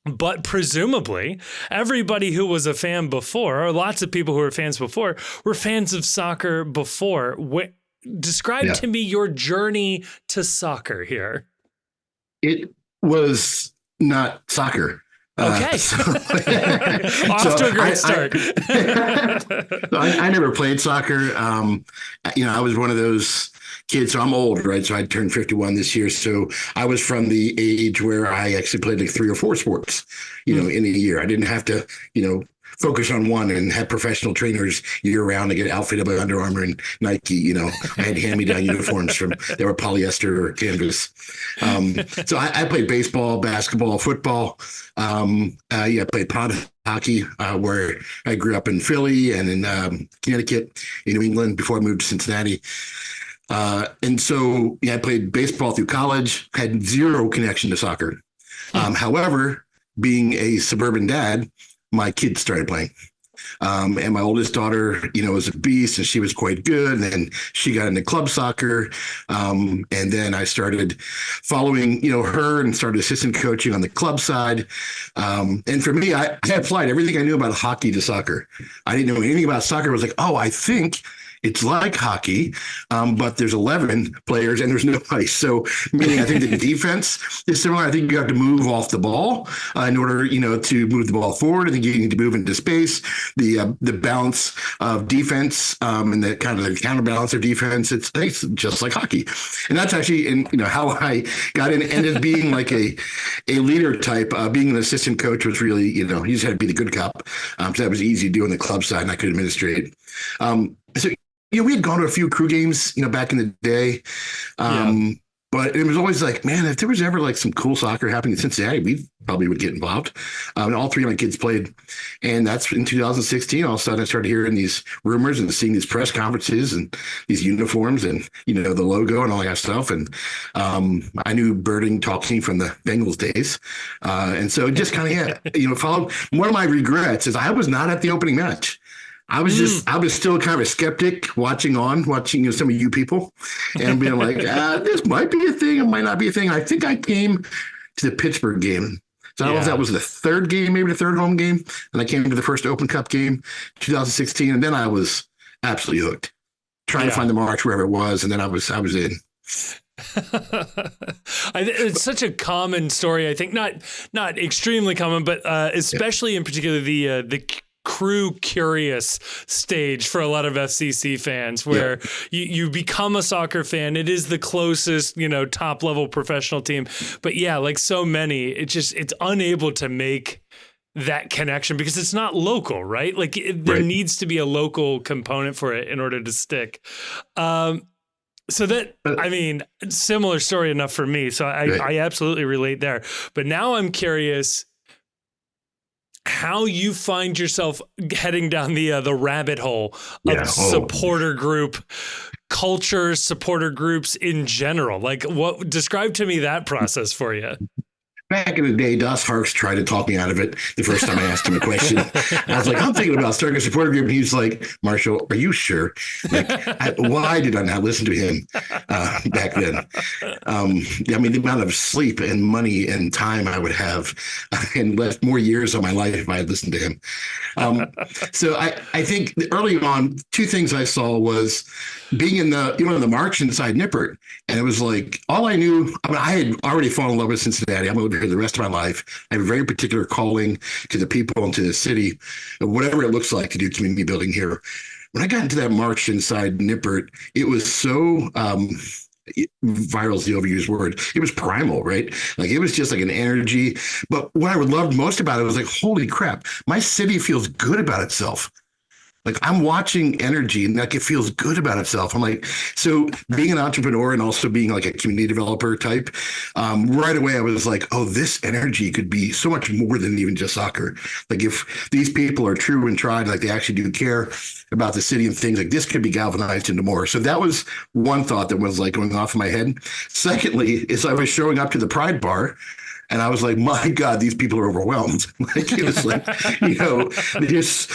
But presumably, everybody who was a fan before, or lots of people who were fans before, were fans of soccer before. Describe to me your journey to soccer here. It was not soccer. Okay. Off to a great start. I never played soccer. I was one of those kids. So I'm old, right? So I turned 51 this year. So I was from the age where I actually played like 3 or 4 sports, in a year. I didn't have to, focus on one and have professional trainers year round to get outfitted by Under Armour and Nike. I had hand-me-down uniforms they were polyester or canvas. So I played baseball, basketball, football. I played pond hockey, where I grew up in Philly and in Connecticut, in New England before I moved to Cincinnati. And so, I played baseball through college, had zero connection to soccer. However, being a suburban dad, my kids started playing. And my oldest daughter, was a beast and she was quite good. And then she got into club soccer. And then I started following, her and started assistant coaching on the club side. And for me, I applied everything I knew about hockey to soccer. I didn't know anything about soccer. I was like, I think it's like hockey, but there's 11 players and there's no ice. So meaning I think the defense is similar. I think you have to move off the ball in order, to move the ball forward. I think you need to move into space. The balance of defense and the kind of the counterbalance of defense, it's just like hockey. And that's actually how I got in, ended being like a leader type. Being an assistant coach was really, you just had to be the good cop. So that was easy to do on the club side and I could administrate. So we had gone to a few crew games, back in the day. But it was always like, man, if there was ever like some cool soccer happening in Cincinnati, we probably would get involved. And all 3 of my kids played. And that's in 2016. All of a sudden I started hearing these rumors and seeing these press conferences and these uniforms and, the logo and all that stuff. And I knew Birding talking from the Bengals days. And so it just kind of, followed. One of my regrets is I was not at the opening match. I was still kind of a skeptic watching some of you people and being like, this might be a thing. It might not be a thing. I think I came to the Pittsburgh game. So I don't know if that was the third game, maybe the third home game. And I came to the first Open Cup game, 2016. And then I was absolutely hooked, trying to find the march wherever it was. And then I was in. It's such a common story. I think not extremely common, but especially in particular the crew curious stage for a lot of FCC fans where you become a soccer fan. It is the closest, top level professional team. But like so many, it's unable to make that connection because it's not local, right? Like there needs to be a local component for it in order to stick. So that, similar story enough for me. So I absolutely relate there. But now I'm curious how you find yourself heading down the rabbit hole of supporter group culture, supporter groups in general. Like, describe to me that process for you. Back in the day, Dos Harks tried to talk me out of it the first time I asked him a question. I was like, I'm thinking about starting a supporter group. And he was like, Marshall, are you sure? Like, why did I not listen to him back then? The amount of sleep and money and time I would have and left more years of my life if I had listened to him. So I think early on, 2 things I saw was being in the march inside Nippert. And it was like, all I knew, I had already fallen in love with Cincinnati. I'm a here the rest of my life. I have a very particular calling to the people and to the city, whatever it looks like to do community building here. When I got into that march inside Nippert, it was so viral is the overused word. It was primal, right? Like it was just like an energy. But what I loved most about it was like, holy crap, my city feels good about itself. Like I'm watching energy and like it feels good about itself. I'm like, so being an entrepreneur and also being like a community developer type, right away I was like, oh, this energy could be so much more than even just soccer. Like if these people are true and tried, like they actually do care about the city and things, like this could be galvanized into more. So that was one thought that was like going off in my head. Secondly, is I was showing up to the Pride Bar. And I was like, my God, these people are overwhelmed. Like it was like,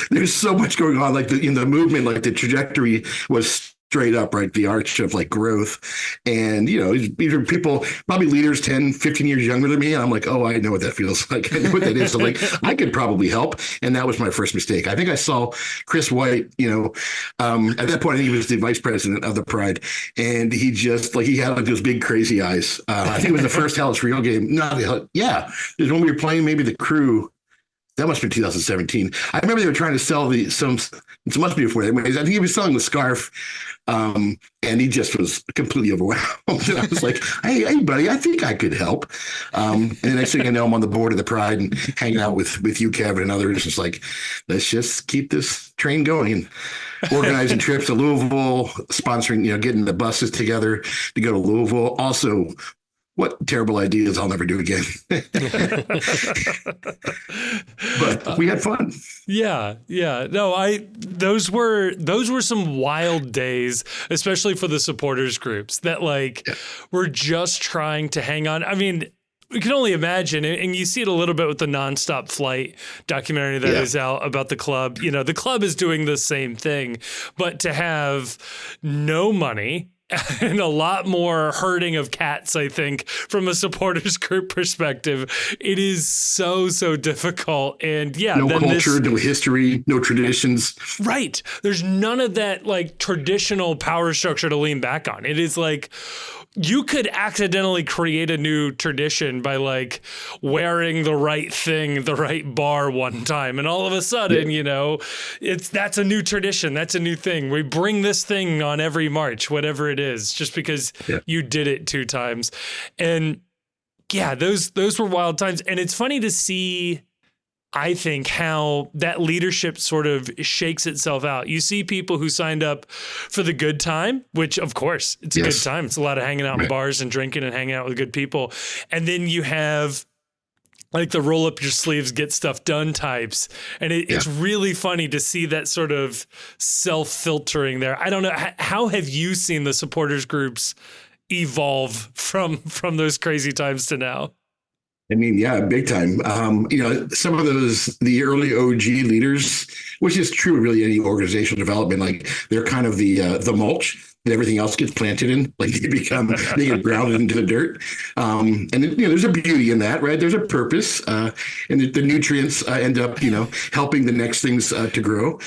there's so much going on. Like in the movement, like the trajectory was straight up, right? The arch of like growth. And, these are people, probably leaders 10, 15 years younger than me. And I'm like, oh, I know what that feels like. I know what that is. So like, I could probably help. And that was my first mistake. I think I saw Chris White, at that point, he was the vice president of the Pride. And he just like, he had like those big crazy eyes. I think it was the first Hellas Real game. Yeah. It was when we were playing maybe the Crew. That must have been 2017. I remember they were trying to sell it must be before that. I think he was selling the scarf. And he just was completely overwhelmed. And I was like, hey, buddy, I think I could help. And the next thing I know, I'm on the board of the Pride and hanging out with you, Kevin, and others. It's like, let's just keep this train going and organizing trips to Louisville, sponsoring, getting the buses together to go to Louisville. Also, what terrible ideas I'll never do again. But we had fun. Yeah. No, those were some wild days, especially for the supporters groups that were just trying to hang on. I mean, we can only imagine, and you see it a little bit with the Nonstop Flight documentary that is out about the club. The club is doing the same thing, but to have no money and a lot more herding of cats, I think, from a supporters group perspective, it is so difficult. And no culture, no history, no traditions. Right. There's none of that traditional power structure to lean back on. It is like you could accidentally create a new tradition by wearing the right thing, the right bar one time. And all of a sudden, that's a new tradition. That's a new thing. We bring this thing on every March, whatever it is, just because you did it 2 times. And those were wild times. And it's funny to see, I think, how that leadership sort of shakes itself out. You see people who signed up for the good time, which of course it's a good time. It's a lot of hanging out in bars and drinking and hanging out with good people. And then you have the roll up your sleeves, get stuff done types. And it's really funny to see that sort of self-filtering there. I don't know. How have you seen the supporters groups evolve from those crazy times to now? I mean, big time. Some of the early OG leaders, which is true of really any organizational development, they're kind of the mulch that everything else gets planted in. They get grounded into the dirt. And there's a beauty in that, right? There's a purpose, and the nutrients end up, helping the next things to grow.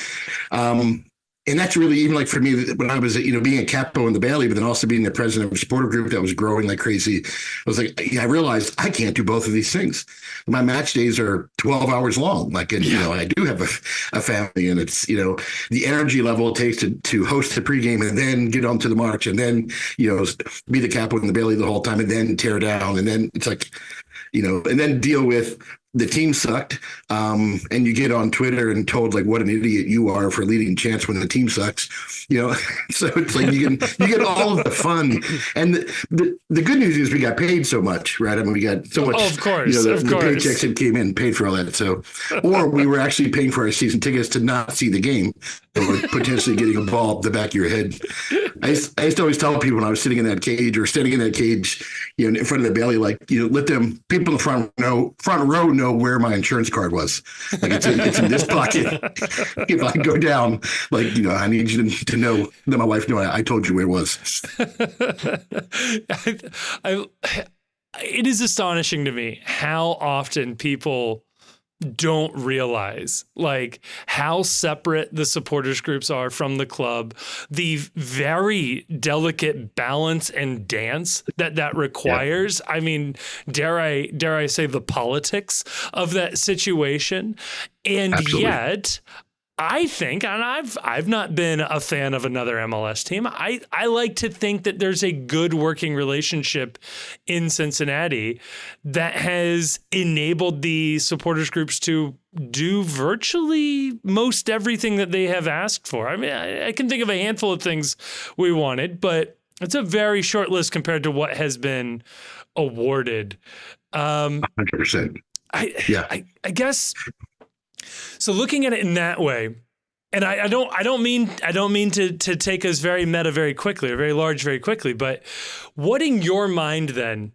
And that's really even for me, when I was, being a capo in the Bailey, but then also being the president of a supporter group that was growing like crazy. I was I realized I can't do both of these things. My match days are 12 hours long. I do have a family, and it's, the energy level it takes to host the pregame and then get onto the march and then, be the capo in the Bailey the whole time and then tear down. And then it's and then deal with the team sucked, and you get on Twitter and told what an idiot you are for leading chants when the team sucks, So it's you get all of the fun, and the good news is we got paid so much, right? I mean, we got so much. Oh, of course, the paychecks that came in paid for all that. So, or we were actually paying for our season tickets to not see the game, or potentially getting a ball up the back of your head. I used to always tell people when I was sitting in that cage or standing in that cage, in front of the Bailey, let them people in the front row know where my insurance card was. It's in this pocket. If I go down, I need you to know that my wife knew I told you where it was. It is astonishing to me how often people don't realize like how separate the supporters groups are from the club, the very delicate balance and dance that requires. I mean, dare I say the politics of that situation. And Absolutely. yet I think, and I've not been a fan of another MLS team. I like to think that there's a good working relationship in Cincinnati that has enabled the supporters groups to do virtually most everything that they have asked for. I mean, I can think of a handful of things we wanted, but it's a very short list compared to what has been awarded. 100%. I guess. So looking at it in that way, and I don't mean to take us very meta very quickly or very large very quickly, but what in your mind then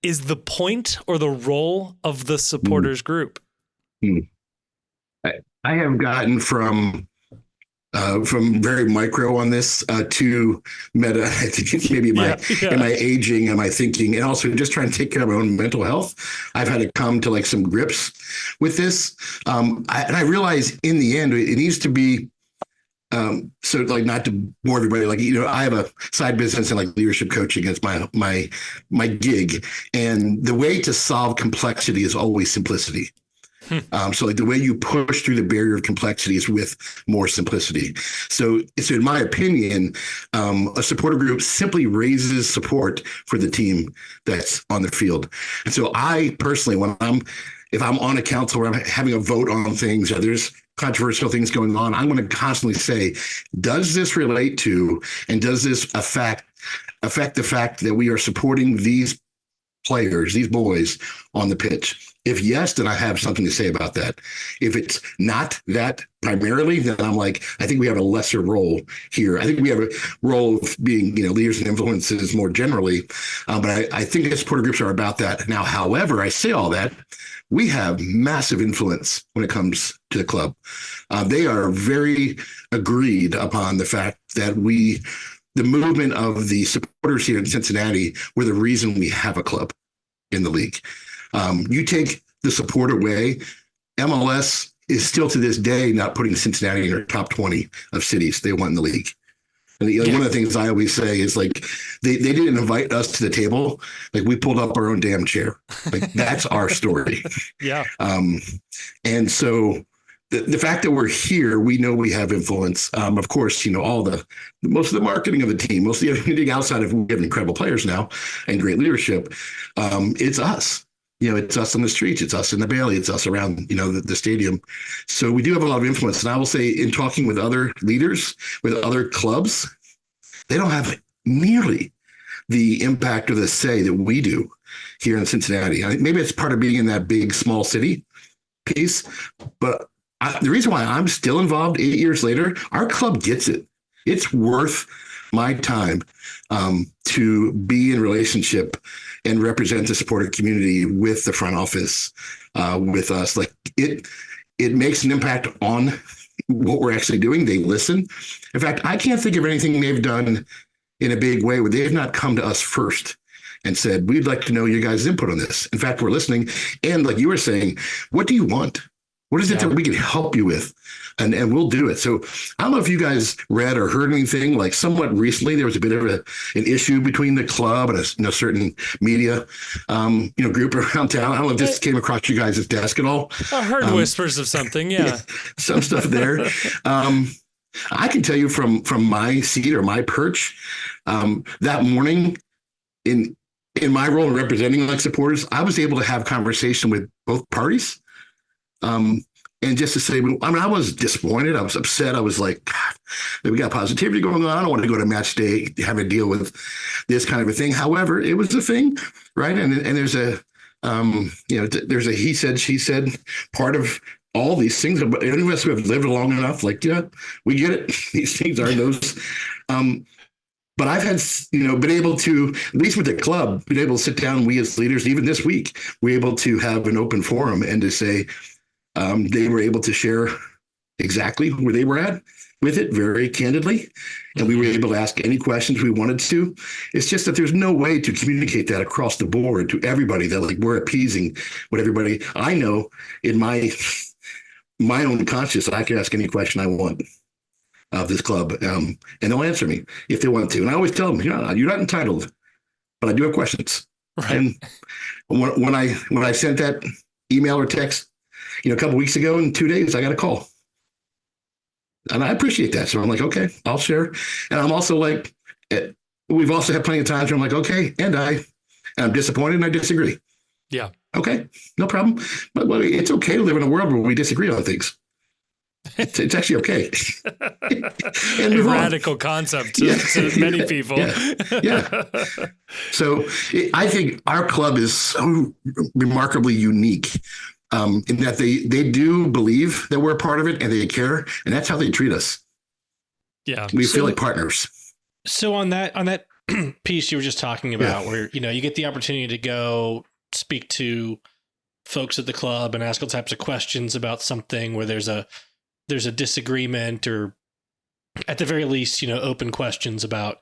is the point or the role of the supporters group? I have gotten from very micro on this to meta. I think it's maybe in my aging and my thinking, and also just trying to take care of my own mental health. I've had to come to like some grips with this. And I realize in the end, it needs to be, so like not to bore everybody, like, I have a side business and like leadership coaching is my gig. And the way to solve complexity is always simplicity. So like the way you push through the barrier of complexity is with more simplicity. So in my opinion, a supporter group simply raises support for the team that's on the field. And so I personally, if I'm on a council where I'm having a vote on things, or there's controversial things going on, I'm going to constantly say, does this relate to, and does this affect the fact that we are supporting these players, these boys on the pitch? If yes, then I have something to say about that. If it's not that primarily, then I'm like, I think we have a lesser role here. I think we have a role of being, leaders and influences more generally. But I think supporter groups are about that. Now, however, I say all that, we have massive influence when it comes to the club. They are very agreed upon the fact that the movement of the supporters here in Cincinnati were the reason we have a club in the league. You take the support away, MLS is still to this day not putting Cincinnati in their top 20 of cities they want in the league. And one of the things I always say is like, they didn't invite us to the table. Like we pulled up our own damn chair. Like that's our story. Yeah. And so the fact that we're here, we know we have influence. Of course, most of the marketing of the team, most of everything outside of, we have incredible players now and great leadership. It's us. It's us on the streets, it's us in the Bailey, it's us around, the stadium. So we do have a lot of influence. And I will say, in talking with other leaders, with other clubs, they don't have nearly the impact or the say that we do here in Cincinnati. Maybe it's part of being in that big, small city piece. But the reason why I'm still involved 8 years later, our club gets it. It's worth my time to be in relationship and represent the supporter community with the front office, with us. Like it makes an impact on what we're actually doing. They listen. In fact, I can't think of anything they've done in a big way where they have not come to us first and said, we'd like to know your guys' input on this. In fact, we're listening. And like you were saying, what do you want? What is it that we can help you with? And we'll do it. So I don't know if you guys read or heard anything, like somewhat recently, there was a bit of an issue between the club and a certain media, group around town. I don't know if this came across you guys' desk at all. I heard whispers of something. Yeah. Some stuff there. I can tell you from my seat or my perch, that morning in my role in representing like supporters, I was able to have conversation with both parties. And just to say, I was disappointed. I was upset. I was like, God, we got positivity going on. I don't want to go to match day, have to deal with this kind of a thing. However, it was a thing, right? And there's there's a he said, she said part of all these things. But any of us who have lived long enough, like, we get it. These things are those. But I've had, been able to, at least with the club, been able to sit down, we as leaders, even this week, we're able to have an open forum and to say, they were able to share exactly where they were at with it very candidly, and we were able to ask any questions we wanted to. It's just that there's no way to communicate that across the board to everybody, that like we're appeasing what everybody. I know in my own conscience, I can ask any question I want of this club, and they'll answer me if they want to. And I always tell them, you're not entitled, but I do have questions. Right. And when I sent that email or text, a couple of weeks ago, in 2 days, I got a call. And I appreciate that. So I'm like, okay, I'll share. And I'm also like, we've also had plenty of times where I'm like, okay, and I'm disappointed and I disagree. Yeah. Okay, no problem. But it's okay to live in a world where we disagree on things. It's actually okay. And a radical concept to many people. Yeah. So I think our club is so remarkably unique in that they do believe that we're a part of it and they care, and that's how they treat us. Yeah, we feel like partners. So on that piece you were just talking about, where you get the opportunity to go speak to folks at the club and ask all types of questions about something where there's a disagreement, or at the very least, open questions about,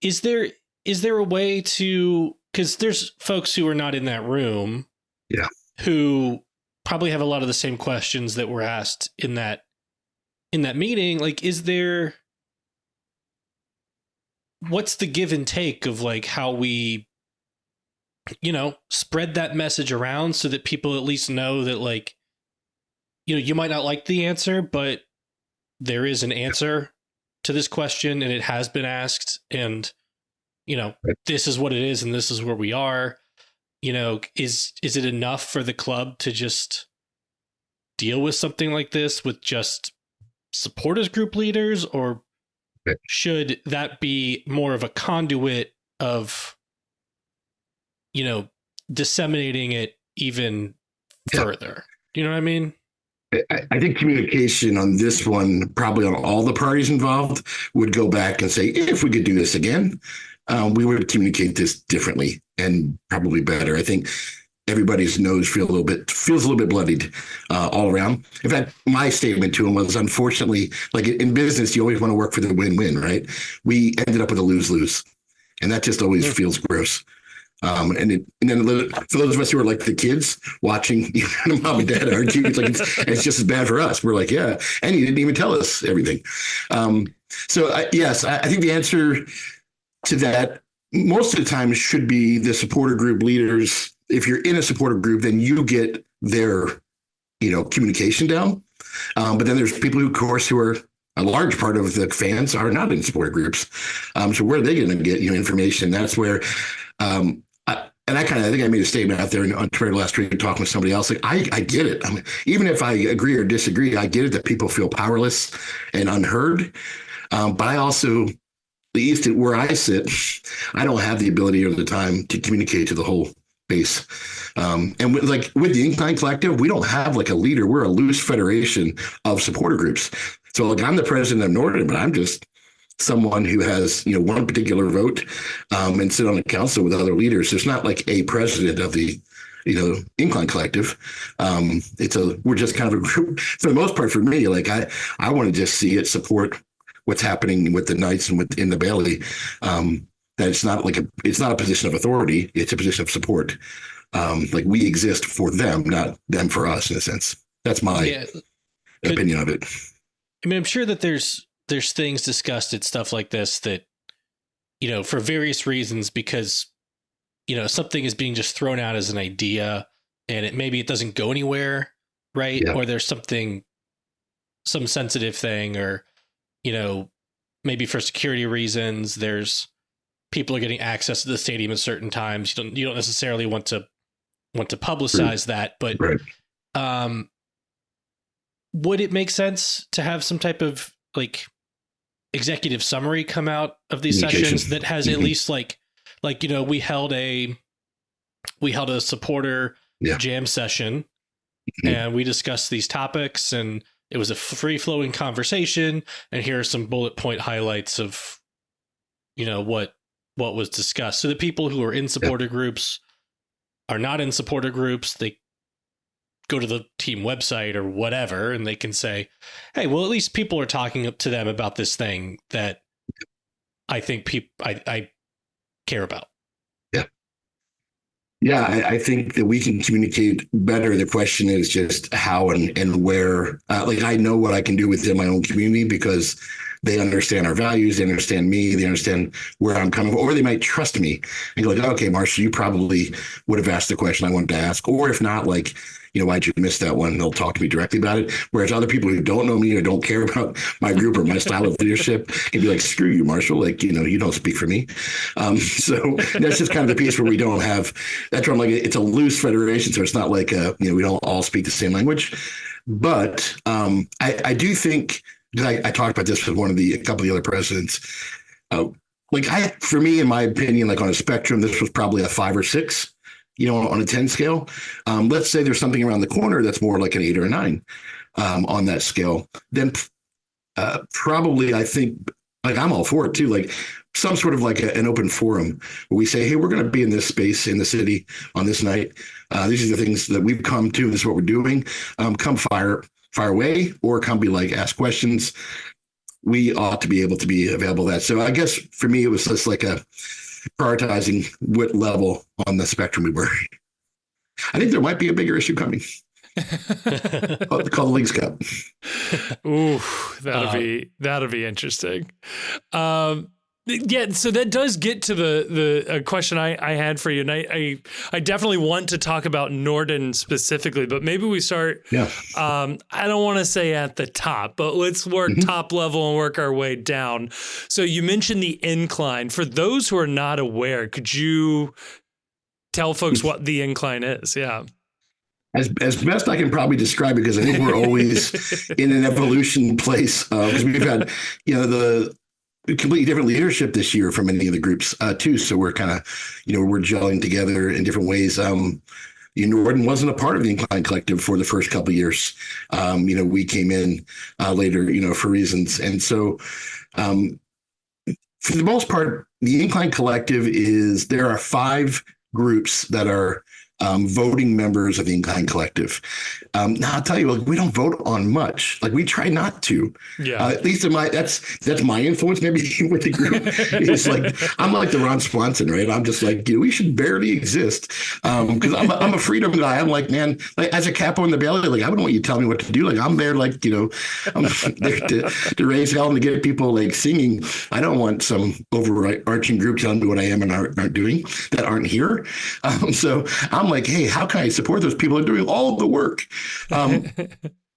is there a way to, because there's folks who are not in that room, who probably have a lot of the same questions that were asked in that meeting. Like, what's the give and take of like how we, spread that message around so that people at least know that, like, you might not like the answer, but there is an answer to this question and it has been asked, and, this is what it is and this is where we are. Is it enough for the club to just deal with something like this with just supporters group leaders, or should that be more of a conduit of, disseminating it even further? Do you know what I mean? I think communication on this one, probably on all the parties involved, would go back and say, if we could do this again, we would communicate this differently and probably better. I think everybody's nose feels a little bit bloodied all around. In fact, my statement to him was, unfortunately, like in business, you always want to work for the win-win, right? We ended up with a lose-lose, and that just always feels gross. And then for those of us who are like the kids watching mom and dad argue, it's like it's just as bad for us. We're like, yeah, and you didn't even tell us everything. Yes, I think the answer to that most of the time should be the supporter group leaders. If you're in a supporter group, then you get their communication down. But then there's people who, of course, who are a large part of the fans are not in supporter groups. So where are they going to get information? That's where. I think I made a statement out there on Twitter last week talking with somebody else. Like, I get it. I mean, even if I agree or disagree, I get it that people feel powerless and unheard. But I also, at least where I sit, I don't have the ability or the time to communicate to the whole base. And with the Incline Collective, we don't have like a leader. We're a loose federation of supporter groups. So like, I'm the president of Norden, but I'm just someone who has one particular vote and sit on the council with other leaders. There's not like a president of the Incline Collective. We're just kind of a group for the most part. For me, like I want to just see it support what's happening with the Knights and within the Bailey. That it's not a position of authority. It's a position of support. Like we exist for them, not them for us, in a sense. That's my opinion of it. I mean, I'm sure that there's things discussed at stuff like this that, for various reasons, because, something is being just thrown out as an idea and maybe it doesn't go anywhere. Right. Yeah. Or there's some sensitive thing, or, maybe for security reasons, there's people are getting access to the stadium at certain times. You don't necessarily want to publicize that, but, would it make sense to have some type of like executive summary come out of these sessions that has at least like we held a supporter jam session and we discussed these topics and it was a free flowing conversation, and here are some bullet point highlights of what was discussed, so the people who are in supporter groups are not in supporter groups. go to the team website or whatever, and they can say, hey, well, at least people are talking up to them about this thing that I think I care about. Yeah, I think that we can communicate better. The question is just how and where. Like, I know what I can do within my own community because they understand our values, they understand me, they understand where I'm coming from, or they might trust me and go like, okay, Marshall, you probably would have asked the question I wanted to ask. Or if not, like, why'd you miss that one? They'll talk to me directly about it. Whereas other people who don't know me or don't care about my group or my style of leadership can be like, screw you, Marshall. Like, you don't speak for me. So that's just kind of the piece where we don't have, that's where I'm like, it's a loose federation. So it's not like, we don't all speak the same language. But I do think, because I talked about this with a couple of the other presidents, for me, in my opinion, like on a spectrum, this was probably a 5 or 6. On a 10 scale. Let's say there's something around the corner that's more like an 8 or a 9 on that scale. Then probably I think, like, I'm all for it too. Like some sort of like an open forum where we say, hey, we're going to be in this space in the city on this night. These are the things that we've come to. This is what we're doing. Come fire away, or come be like, ask questions. We ought to be able to be available to that. So I guess for me, it was just like a prioritizing what level on the spectrum we were. I think there might be a bigger issue coming. called the Leagues Cup. Ooh, that'll be interesting. Yeah, so that does get to the question I had for you, and I definitely want to talk about Norden specifically, but maybe we start. Yeah. I don't want to say at the top, but let's work top level and work our way down. So you mentioned the incline. For those who are not aware, could you tell folks what the incline is? Yeah. As best I can probably describe it, because I think we're always in an evolution place, because we've had the completely different leadership this year from many of the groups too. So we're kind of, we're gelling together in different ways. Norden wasn't a part of the Incline Collective for the first couple of years. We came in later, for reasons. And so for the most part, the Incline Collective there are 5 groups that are voting members of the Incline Collective. Now I'll tell you, we don't vote on much. Like, we try not to. Yeah. At least that's my influence. Maybe with the group, it's like I'm like the Ron Swanson, right? I'm just like, we should barely exist because I'm a freedom guy. I'm like, man, like as a capo in the belly, like I don't want you to tell me what to do. Like I'm there, like I'm there to raise hell and to get people like singing. I don't want some overarching group telling me what I am and aren't doing that aren't here. So I'm like, hey, how can I support those people who are doing all of the work?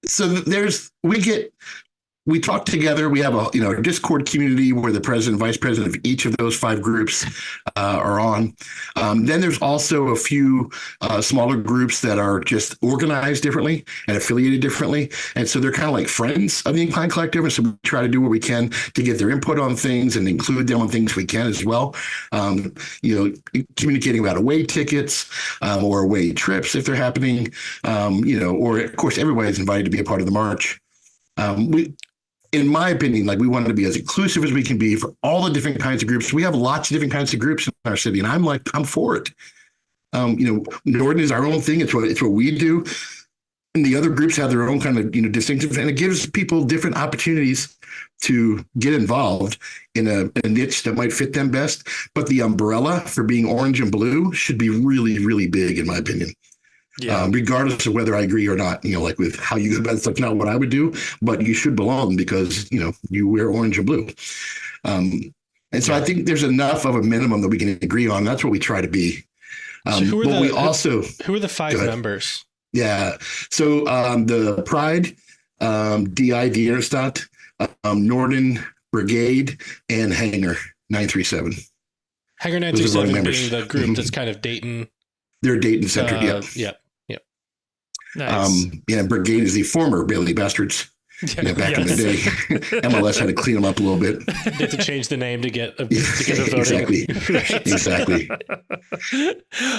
So we talk together. We have a Discord community where the president and vice president of each of those 5 groups are on. Then there's also a few smaller groups that are just organized differently and affiliated differently. And so they're kind of like friends of the Incline Collective. And so we try to do what we can to get their input on things and include them on things we can as well. Communicating about away tickets or away trips if they're happening, or of course, everybody's invited to be a part of the march. In my opinion, we wanted to be as inclusive as we can be for all the different kinds of groups. We have lots of different kinds of groups in our city, and I'm for it. Norden is our own thing. It's what we do. And the other groups have their own kind of, distinctives, and it gives people different opportunities to get involved in a niche that might fit them best. But the umbrella for being orange and blue should be really, really big, in my opinion. Yeah. Regardless of whether I agree or not, with how you go about it, that's not what I would do, but you should belong because, you wear orange and blue. And so I think there's enough of a minimum that we can agree on. That's what we try to be. So who are the 5 members? Yeah. So the Pride, DI Dierstadt, Norden Brigade, and Hanger 937. Hanger 937 being the group that's kind of Dayton. They're Dayton centered. Yeah. Nice. Brigade is the former Bailey Bastards. Back in the day, MLS had to clean them up a little bit. They have to change the name to get a voting. Exactly.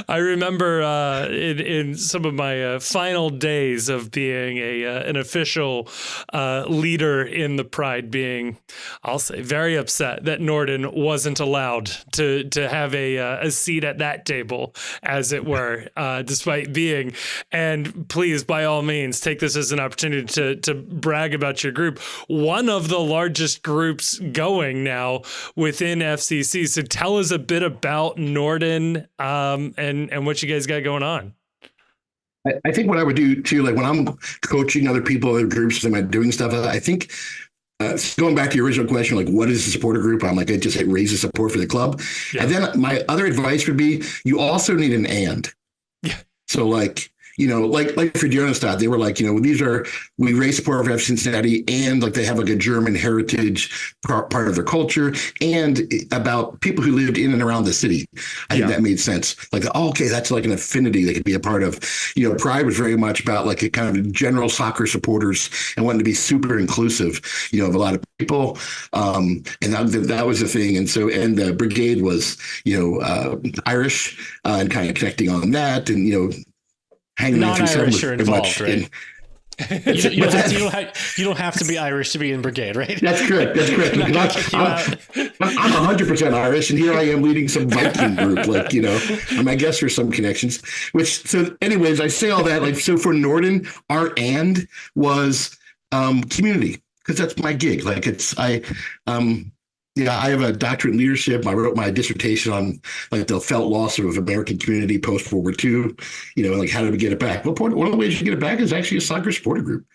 I remember in some of my final days of being an official leader in the Pride, being, I'll say, very upset that Norden wasn't allowed to have a seat at that table, as it were, despite being. And please, by all means, take this as an opportunity to brag about your group, one of the largest groups going now within FCC. So tell us a bit about Norden and what you guys got going on. I think what I would do too, like when I'm coaching other people, other groups, and I'm doing stuff, I think going back to your original question, like what is the supporter group? I'm like, I just raise the support for the club. Yeah. And then my other advice would be, you also need an and. Yeah. So like, like for Jonastad, they were like, we raise support for FC Cincinnati, and like they have like a German heritage part of their culture, and about people who lived in and around the city. I think that made sense. Like, okay, that's like an affinity they could be a part of. Pride was very much about like a kind of general soccer supporters and wanting to be super inclusive, of a lot of people. And that was the thing. And so, and the brigade was, Irish and kind of connecting on that, and, hanging non-Irish are involved, right? You don't have to be Irish to be in brigade, right? That's correct. I'm 100% Irish, and here I am leading some Viking group, and I guess there's some connections. So anyways, I say all that, so for Norden, our and was community, because that's my gig. I have a doctorate in leadership. I wrote my dissertation on the felt loss of American community post World War II, how do we get it back? Well, one of the ways you get it back is actually a soccer supporter group.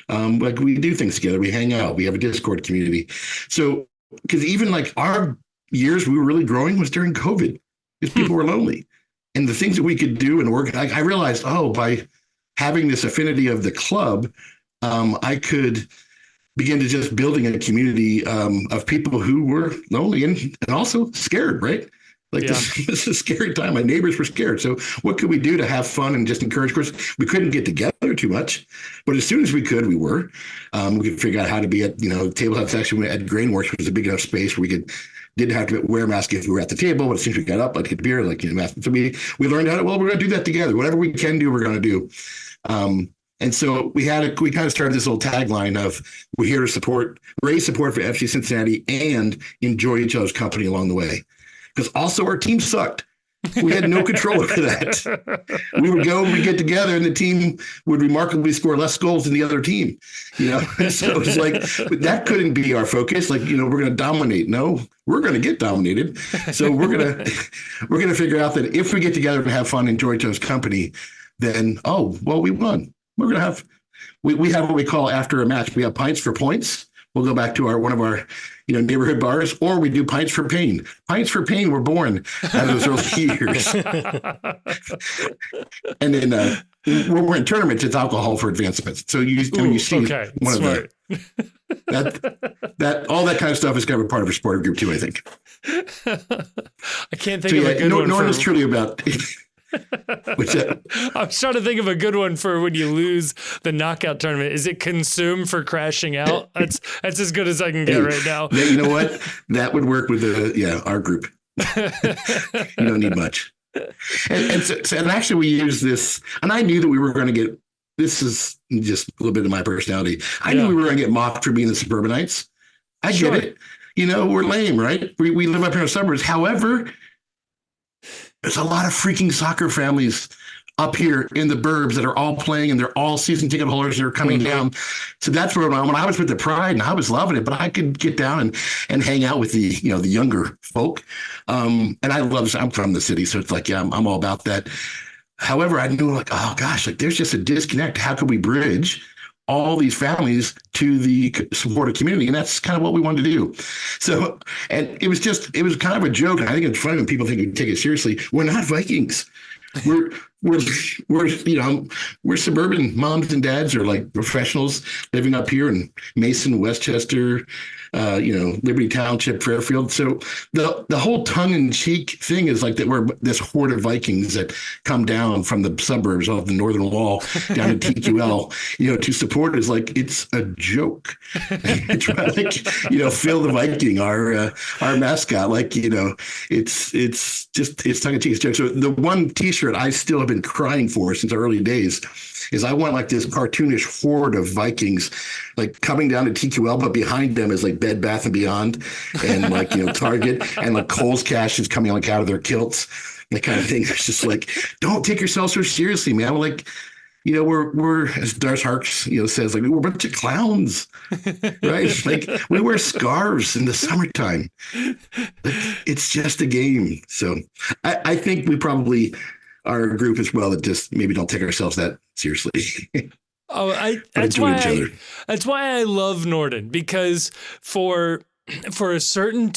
We do things together. We hang out. We have a Discord community. So, because even our years we were really growing was during COVID, because people were lonely. And the things that we could do and work, I realized, by having this affinity of the club, I could begin to just building a community of people who were lonely and also scared, right? This is a scary time. My neighbors were scared. So what could we do to have fun and just encourage? Of course, we couldn't get together too much, but as soon as we could, we were. We could figure out how to be at, tabletop section at Grainworks was a big enough space where we didn't have to wear masks if we were at the table, but as soon as we got up, I'd get beer, mask. So we learned how to, we're going to do that together. Whatever we can do, we're going to do. And so we kind of started this little tagline of, we're here to raise support for FC Cincinnati and enjoy each other's company along the way. Because also our team sucked. We had no control over that. We would get together and the team would remarkably score less goals than the other team. So it was that couldn't be our focus. We're going to dominate. No, we're going to get dominated. So we're going to figure out that if we get together and have fun, enjoy each other's company, then, we won. We're going to have, we have what we call after a match. We have pints for points. We'll go back to one of our, neighborhood bars, or we do pints for pain. Pints for pain were born out of those early years. And then when we're in tournaments, it's alcohol for advancement. So when you see one smart. of that all that kind of stuff is kind of a part of a supporter group too, I think. I can't think of a good one. Norton is truly about. I'm trying to think of a good one for when you lose the knockout tournament. Is it consume for crashing out? That's as good as I can get right now. You know what? That would work with our group. You don't need much. And actually we use this, and I knew that we were going to get, this is just a little bit of my personality. I knew we were going to get mocked for being the suburbanites. I get it. We're lame, right? We live up here in the suburbs. However, there's a lot of freaking soccer families up here in the burbs that are all playing, and they're all season ticket holders that are coming down. So that's where when I was with the Pride, and I was loving it, but I could get down and hang out with the the younger folk. And I'm from the city, so it's I'm all about that. However, I knew oh gosh, there's just a disconnect. How could we bridge all these families to the supportive community? And that's kind of what we wanted to do. So, and it was kind of a joke. And I think it's funny when people think we take it seriously. We're not Vikings. We're we're we're suburban moms and dads are like professionals living up here in Mason, Westchester, Liberty Township, Fairfield. So the whole tongue in cheek thing is like that we're this horde of Vikings that come down from the suburbs of the Northern Wall down to TQL, to support is like it's a joke. It's like Phil the Viking, our mascot, it's tongue in cheek joke. So the one T-shirt I still have been crying for since the early days is I want like this cartoonish horde of Vikings like coming down to TQL, but behind them is like Bed Bath and Beyond and Target, and like Kohl's Cash is coming like out of their kilts, that kind of thing. It's just like, don't take yourself so seriously, man. We're like, we're as Darth Harks, says, like, we're a bunch of clowns, right? Like we wear scarves in the summertime. Like, it's just a game. So I think we probably are a group as well that just maybe don't take ourselves that seriously. That's why I love Norden, because for a certain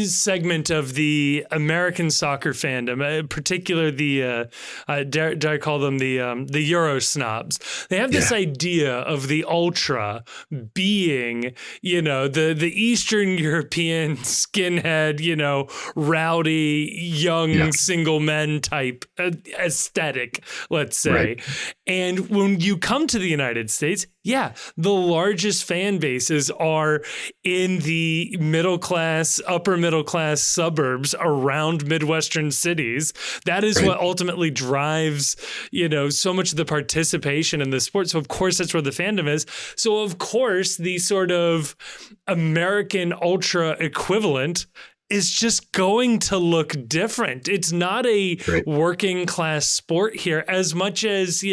segment of the American soccer fandom, in particular dare I call them the Euro snobs, they have this idea of the ultra being, the Eastern European skinhead, rowdy, young single men type aesthetic, let's say. Right. And when you come to the United States, the largest fan bases are in the upper middle class suburbs around Midwestern cities. That is what ultimately drives, so much of the participation in the sport. So of course that's where the fandom is. So of course the sort of American ultra equivalent is just going to look different. It's not a working class sport here as much as,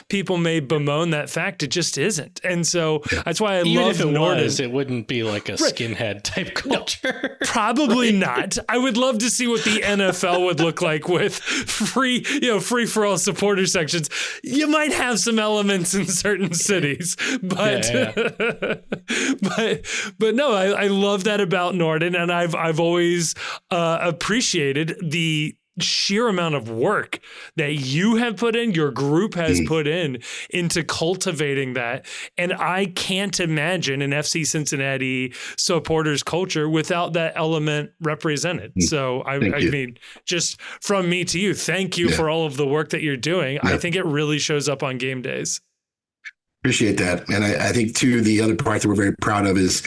people may bemoan that fact. It just isn't. And so that's why I love Even if it Norden. was, it wouldn't be like a skinhead type culture. No, probably not. I would love to see what the NFL would look like with free for all supporter sections. You might have some elements in certain cities, but but no, I love that about Norden, and I've always appreciated the sheer amount of work that you have put in, your group has put into cultivating that. And I can't imagine an FC Cincinnati supporters culture without that element represented. So I mean, just from me to you, thank you for all of the work that you're doing. I think it really shows up on game days. Appreciate that. And I think too, the other part that we're very proud of is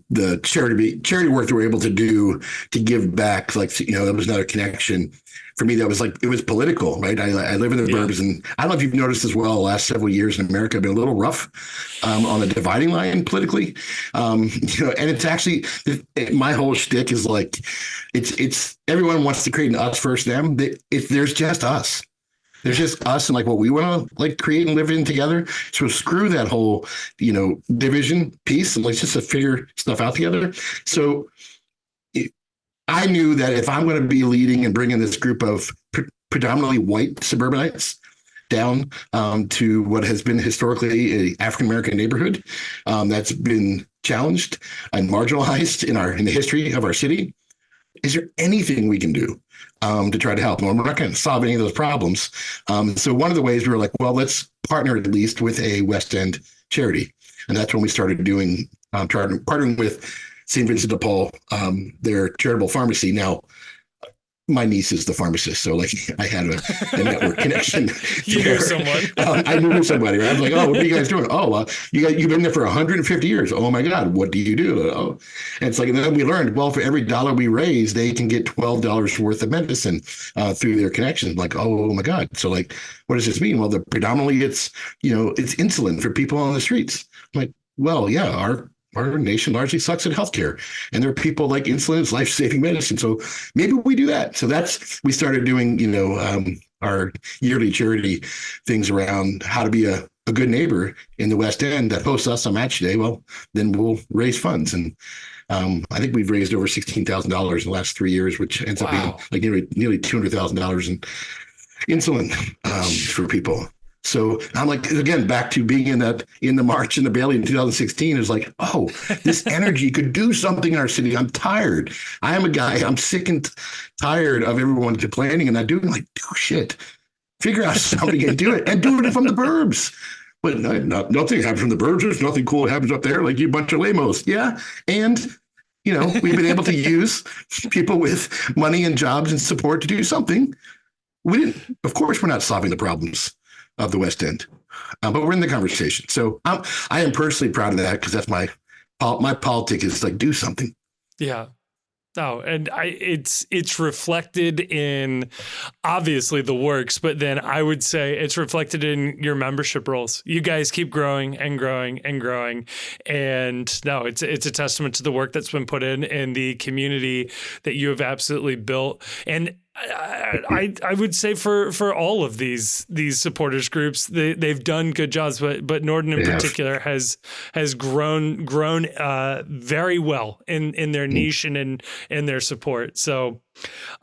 the charity work that we're able to do to give back. Like, that was another connection for me. That was like, it was political, right? I live in the burbs, and I don't know if you've noticed as well, the last several years in America have been a little rough on the dividing line politically. And it's actually, my whole shtick is like, it's everyone wants to create an us versus them. There's just us. There's just us and like what we want to like create and live in together. So screw that whole, division piece, and let's just figure stuff out together. So I knew that if I'm going to be leading and bringing this group of predominantly white suburbanites down to what has been historically an African-American neighborhood that's been challenged and marginalized in the history of our city, is there anything we can do to try to help them? We're not going to solve any of those problems. So one of the ways we were like, well, let's partner at least with a West End charity. And that's when we started doing, partnering with St. Vincent de Paul, their charitable pharmacy. Now, my niece is the pharmacist, so like I had a network connection. You knew someone. I knew somebody. Right? I was like, "Oh, what are you guys doing?" "Oh, you've been there for 150 years." "Oh my God, what do you do?" "Oh," and it's like, and then we learned, well, for every dollar we raise, they can get $12 worth of medicine through their connection. Like, oh my God. So like, what does this mean? Well, predominantly it's it's insulin for people on the streets. I'm like, well, yeah, our nation largely sucks at healthcare, and there are people like insulin is life-saving medicine. So maybe we do that. So we started doing, our yearly charity things around how to be a good neighbor in the West End that hosts us on match day. Well, then we'll raise funds. And I think we've raised over $16,000 in the last 3 years, which ends up being like nearly $200,000 in insulin for people. So I'm like, again, back to being in the March in the Bailey in 2016 is like, oh, this energy could do something in our city. I'm tired. I am a guy. I'm sick and tired of everyone complaining and not doing, like, do shit. Figure out something and do it from the burbs. But nothing happens from the burbs. There's nothing cool that happens up there. Like you bunch of lamos. Yeah. And, we've been able to use people with money and jobs and support to do something. Of course, we're not solving the problems of the West End, but we're in the conversation. So I am personally proud of that because that's my politic is like do something. Yeah. Oh, and it's reflected in obviously the works, but then I would say it's reflected in your membership rolls. You guys keep growing and growing and growing, and no, it's a testament to the work that's been put in the community that you have absolutely built. And I would say for all of these supporters groups, they've done good jobs, but Norden in particular has grown very well in their niche and in their support. So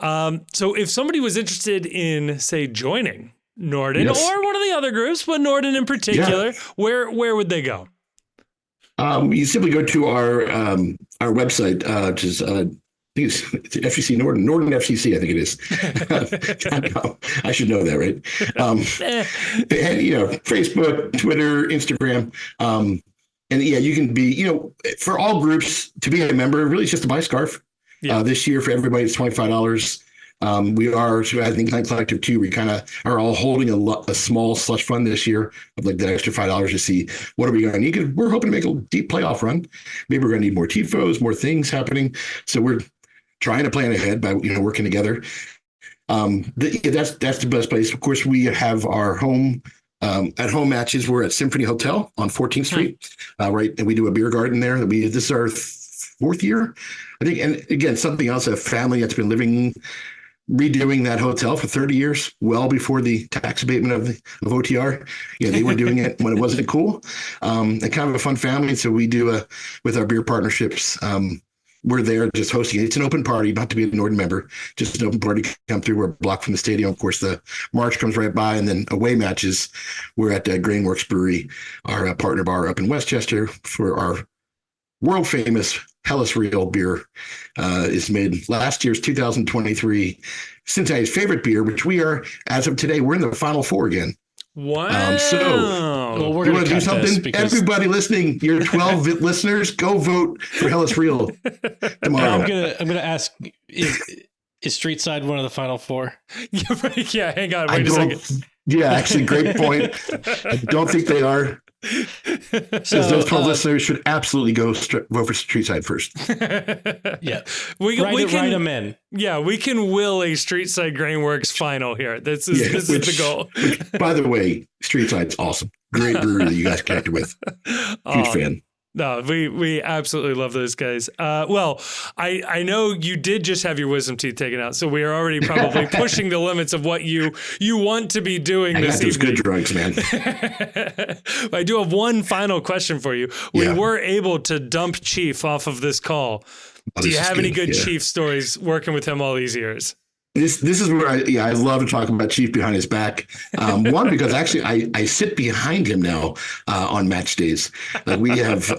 if somebody was interested in, say, joining Norden or one of the other groups, but Norden in particular, where would they go? You simply go to our website, which is I think it's FCC Norden FCC, I think it is. I should know that, right? And Facebook, Twitter, Instagram, and you can be, for all groups to be a member. Really, it's just to buy a scarf. This year for everybody, it's $25. We are, so I think Night Collective too. We kind of are all holding a small slush fund this year of like that extra $5 to see what are we going to need. Because we're hoping to make a deep playoff run. Maybe we're going to need more tifos, more things happening. So we're trying to plan ahead by working together. That's the best place. Of course, we have our home matches. We're at Symphony Hotel on 14th Street, right, and we do a beer garden there. This is our fourth year, I think. And again, something else, a family that's been redoing that hotel for 30 years, well before the tax abatement of OTR. They were doing it when it wasn't cool. And kind of a fun family. So we do with our beer partnerships. We're there just hosting it. It's an open party, not to be a Norden member, just an open party. Come through. We're blocked from the stadium. Of course, the march comes right by, and then away matches. We're at Grainworks Brewery, our partner bar up in Westchester, for our world famous Hellas Real beer. Is made last year's 2023 Cincinnati's favorite beer, which we are, as of today, we're in the Final Four again. Wow. So we're going to do something. Because... Everybody listening, your 12 listeners, go vote for Hellas Real tomorrow. I'm gonna ask, is Street Side one of the Final Four? Yeah, hang on. Wait a second. Yeah, actually, great point. I don't think they are. So those 12 listeners should absolutely go vote for Street Side first. Yeah, we can write them in. Yeah, we can will a Street Side Grainworks final here. This is the goal. By the way, Street Side's awesome. Great brewery that you guys connected with. Huge fan. No, we absolutely love those guys. Well, I know you did just have your wisdom teeth taken out, so we are already probably pushing the limits of what you want to be doing this evening. Good drugs, man. I do have one final question for you. We were able to dump Chief off of this call. Do you have any good Chief stories working with him all these years? This is where I love to talk about Chief behind his back. One, because actually I sit behind him now on match days. Like we have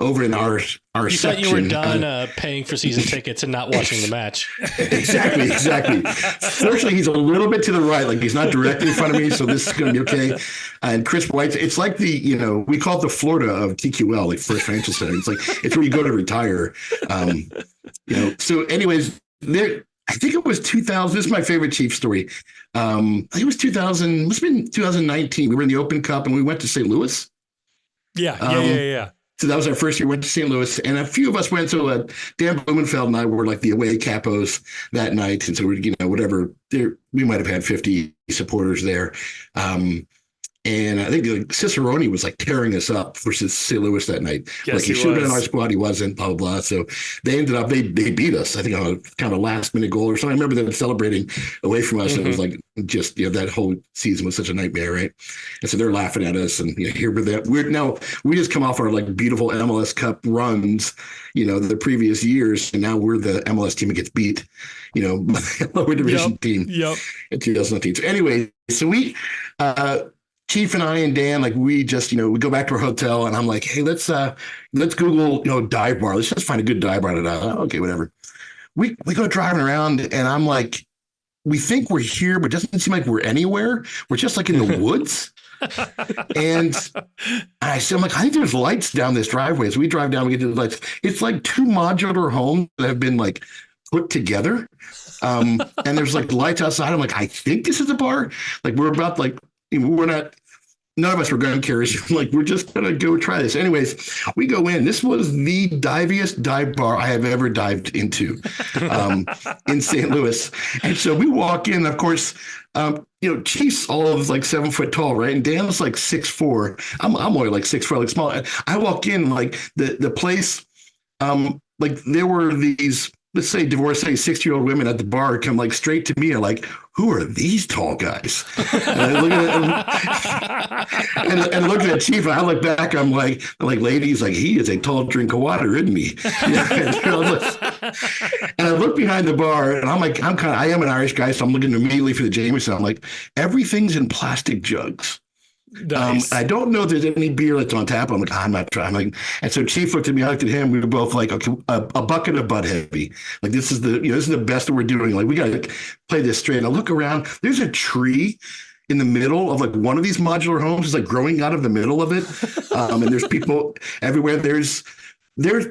over in our you section. Thought you were done paying for season tickets and not watching the match. Exactly. Fortunately, he's a little bit to the right. Like he's not directly in front of me, so this is going to be okay. And Chris White, it's like we call it the Florida of TQL, like First Financial Center. It's where you go to retire. So anyways, I think it was 2000. This is my favorite Chief story. I think it was 2000. Must have been 2019. We were in the Open Cup and we went to St. Louis. Yeah. So that was our first year. We went to St. Louis, and a few of us went. So Dan Blumenfeld and I were like the away capos that night, and so whatever. We might have had 50 supporters there. And I think Cicerone was like tearing us up versus St. Louis that night. Yes, like he should have been on our squad. He wasn't, blah, blah, blah. So they ended up, they beat us, I think, on a kind of last minute goal or something. I remember them celebrating away from us. Mm-hmm. It was like just, that whole season was such a nightmare, right? And so they're laughing at us. And here we're there. We just come off our like beautiful MLS Cup runs, the previous years. And now we're the MLS team that gets beat, by the lower division team in 2019. So anyway, so we, Chief and I and Dan, like we just, we go back to our hotel and I'm like, hey, let's Google, dive bar. Let's just find a good dive bar. Okay, whatever. We go driving around and I'm like, we think we're here, but it doesn't seem like we're anywhere. We're just like in the woods. And I said, I'm like, I think there's lights down this driveway. As we drive down, we get to the lights. It's like 2 modular homes that have been like put together. And there's like lights outside. I'm like, I think this is a bar. Like we're about like, we're not, none of us were gun carriers. Like, we're just going to go try this. Anyways, we go in. This was the diviest dive bar I have ever dived into in St. Louis. And so we walk in, of course, Chief's all of like 7 foot tall, right? And Dan's like 6'4". I'm only like 6'4", like small. I walk in, like the place, like there were these, let's say, divorcee 60-year-old women at the bar come like straight to me and like, who are these tall guys? And I look at and look at Chief, and I look back, I'm like, ladies, like, he is a tall drink of water, isn't he? And I look behind the bar, and I am an Irish guy, so I'm looking immediately for the Jameson. I'm like, everything's in plastic jugs. Nice. I don't know if there's any beer that's on tap. I'm like, I'm not trying. Like, and so Chief looked at me, I looked at him. We were both like, okay, a bucket of Bud Heavy. Like, this is the best that we're doing. Like, we got to play this straight. And I look around. There's a tree in the middle of like one of these modular homes. It's like growing out of the middle of it. And there's people everywhere. There's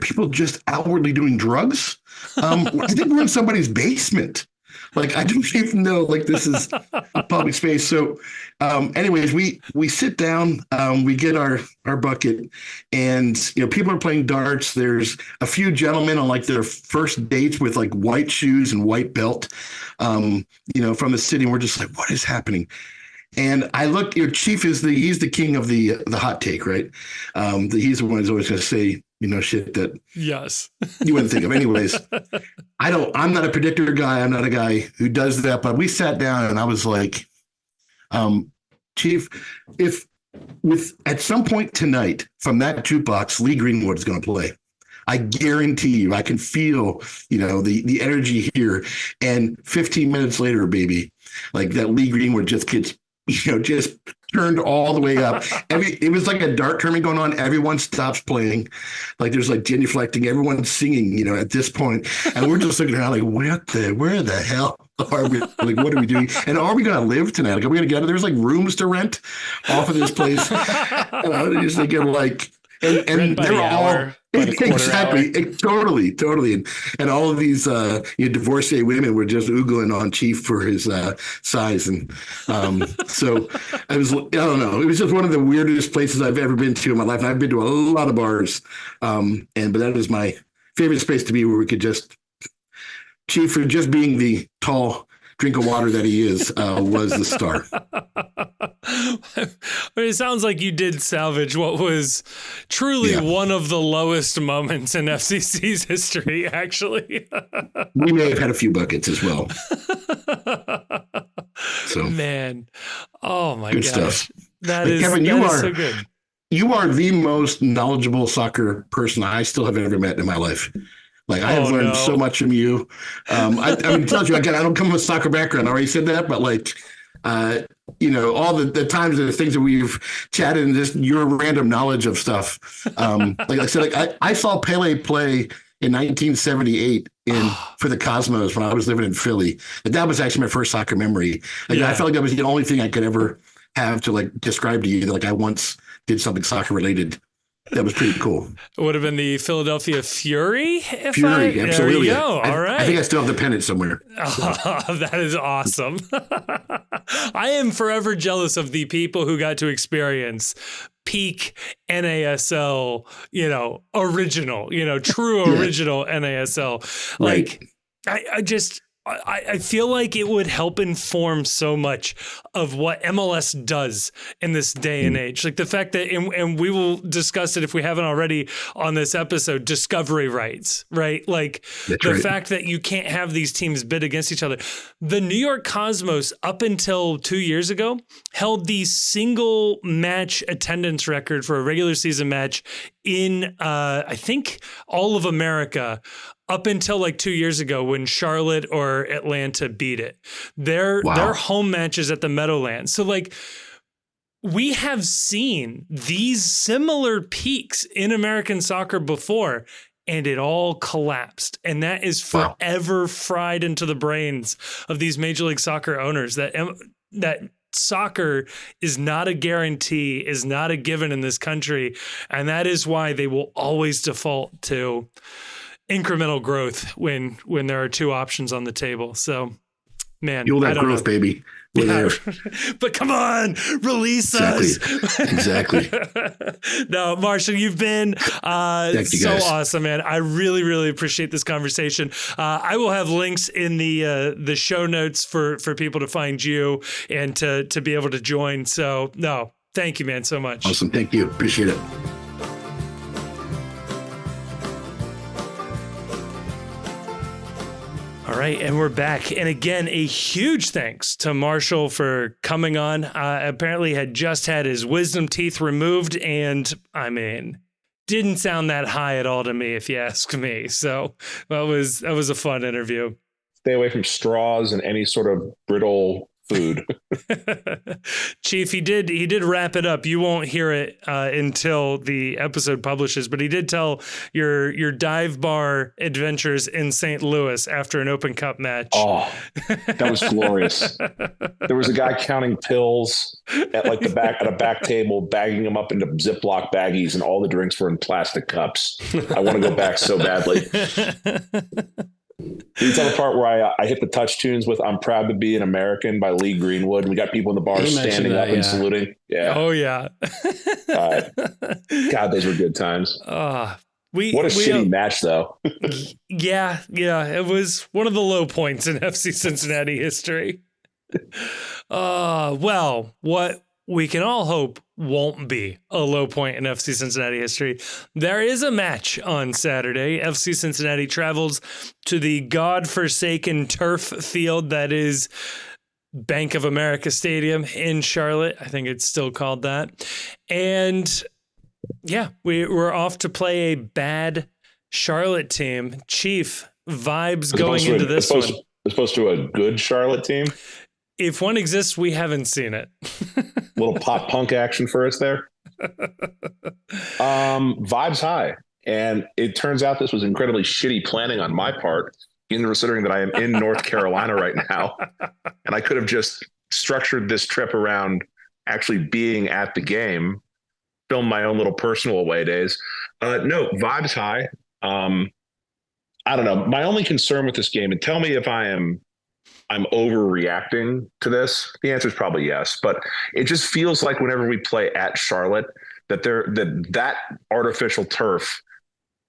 people just outwardly doing drugs. I think we're in somebody's basement. Like, I don't even know, like, this is a public space. So anyways, we sit down, we get our bucket, and, people are playing darts. There's a few gentlemen on like their first dates with like white shoes and white belt, from the city. And we're just like, what is happening? And I look, Chief he's the king of the hot take, right? He's the one who's always going to say, shit that yes you wouldn't think of. Anyways, I'm not a predictor guy. I'm not a guy who does that. But we sat down and I was like, Chief, if at some point tonight from that jukebox, Lee Greenwood is going to play. I guarantee you, I can feel, the energy here. And 15 minutes later, baby, like that Lee Greenwood just gets, just turned all the way up. It was like a dart tournament going on. Everyone stops playing. Like there's like genuflecting. Everyone's singing, at this point. And we're just looking around like, where the hell are we? Like, what are we doing? And are we going to live tonight? Like, are we going to get it? There's like rooms to rent off of this place. And I was just thinking like, and they're all exactly, totally, and all of these divorcee women were just oogling on Chief for his size, and so I don't know, it was just one of the weirdest places I've ever been to in my life. And I've been to a lot of bars, but that is my favorite space to be, where we could just Chief, for just being the tall drink of water that he is, was the star. It sounds like you did salvage what was truly one of the lowest moments in FCC's history, actually. We may have had a few buckets as well. So, man, oh my gosh. Stuff. Kevin, you are so good. You are the most knowledgeable soccer person I still have ever met in my life. Like, I have learned so much from you. I mean, tell you, again, I don't come from a soccer background. I already said that, but like, all the times and the things that we've chatted and just your random knowledge of stuff. Like I said, like I saw Pele play in 1978 for the Cosmos when I was living in Philly. And that was actually my first soccer memory. Like, I felt like that was the only thing I could ever have to like describe to you. Like, I once did something soccer related. That was pretty cool. It would have been the Philadelphia Fury. Absolutely. There you go. All right. I think I still have the pennant somewhere. Oh, that is awesome. I am forever jealous of the people who got to experience peak NASL, original, true original NASL. Like, right. I feel like it would help inform so much of what MLS does in this day and age. Like the fact that, and we will discuss it if we haven't already on this episode, discovery rights, right? Like the fact that you can't have these teams bid against each other. The New York Cosmos, up until 2 years ago, held the single match attendance record for a regular season match in, I think, all of America, up until like 2 years ago when Charlotte or Atlanta beat it. Their home matches at the Meadowlands. So like, we have seen these similar peaks in American soccer before, and it all collapsed. And that is forever fried into the brains of these Major League Soccer owners that soccer is not a guarantee, is not a given in this country. And that is why they will always default to incremental growth when there are two options on the table. So, man, fuel that growth, baby. We're there. But come on, release us. Exactly. No, Marshall, you've been so awesome, man. I really, really appreciate this conversation. I will have links in the show notes for people to find you and to be able to join. So, no, thank you, man, so much. Awesome. Thank you. Appreciate it. All right, and we're back. And again, a huge thanks to Marshall for coming on. Apparently had just had his wisdom teeth removed, and I mean, didn't sound that high at all to me, if you ask me. So that was a fun interview. Stay away from straws and any sort of brittle food. Chief, he did wrap it up. You won't hear it until the episode publishes, but he did tell your dive bar adventures in St. Louis after an Open Cup match. Oh, that was glorious. There was a guy counting pills at like at a back table, bagging them up into Ziploc baggies, and all the drinks were in plastic cups. I want to go back so badly. You tell the part where I hit the touch tunes with "I'm Proud to Be an American" by Lee Greenwood. We got people in the bar standing up and saluting. Yeah. Oh yeah. God, those were good times. What a shitty match, though. Yeah. It was one of the low points in FC Cincinnati history. Well, what we can all hope won't be a low point in FC Cincinnati history. There is a match on Saturday. FC Cincinnati travels to the godforsaken turf field that is Bank of America Stadium in Charlotte. I think it's still called that. And yeah, we're off to play a bad Charlotte team. Chief, vibes going into this one. As opposed to a good Charlotte team? If one exists, we haven't seen it. Little pop punk action for us there. Vibes high. And it turns out this was incredibly shitty planning on my part, considering that I am in North Carolina right now. And I could have just structured this trip around actually being at the game, filmed my own little personal away days. No, vibes high. I don't know. My only concern with this game, and tell me if I'm overreacting to this. The answer is probably yes, but it just feels like whenever we play at Charlotte, that artificial turf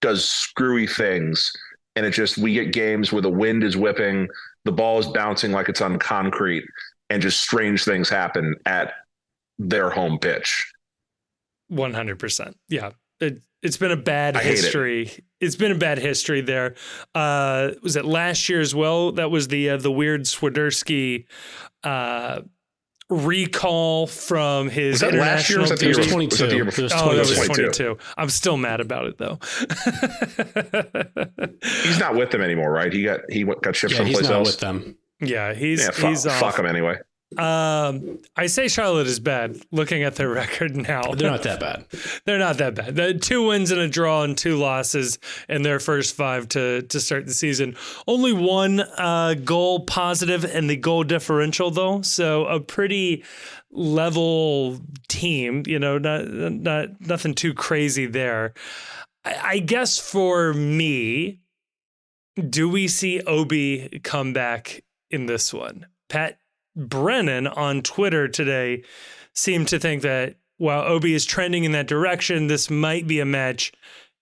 does screwy things, and we get games where the wind is whipping, the ball is bouncing like it's on concrete, and just strange things happen at their home pitch. 100%. Yeah. It's been a bad history. It's been a bad history there. Was it last year as well? That was the weird Swiderski recall from his international. Last year? It was 22. It was that was 22. I'm still mad about it though. He's not with them anymore, right? He got shipped someplace he's not else. With them. Yeah, he's off. Fuck him anyway. I say Charlotte is bad looking at their record now. They're not that bad. They're not that bad. The 2 wins and a draw and 2 losses in their first 5 to start the season. Only 1 goal positive in the goal differential though. So a pretty level team, not nothing too crazy there. I guess for me, do we see Obi come back in this one? Pat Brennan on Twitter today seemed to think that while Obi is trending in that direction, this might be a match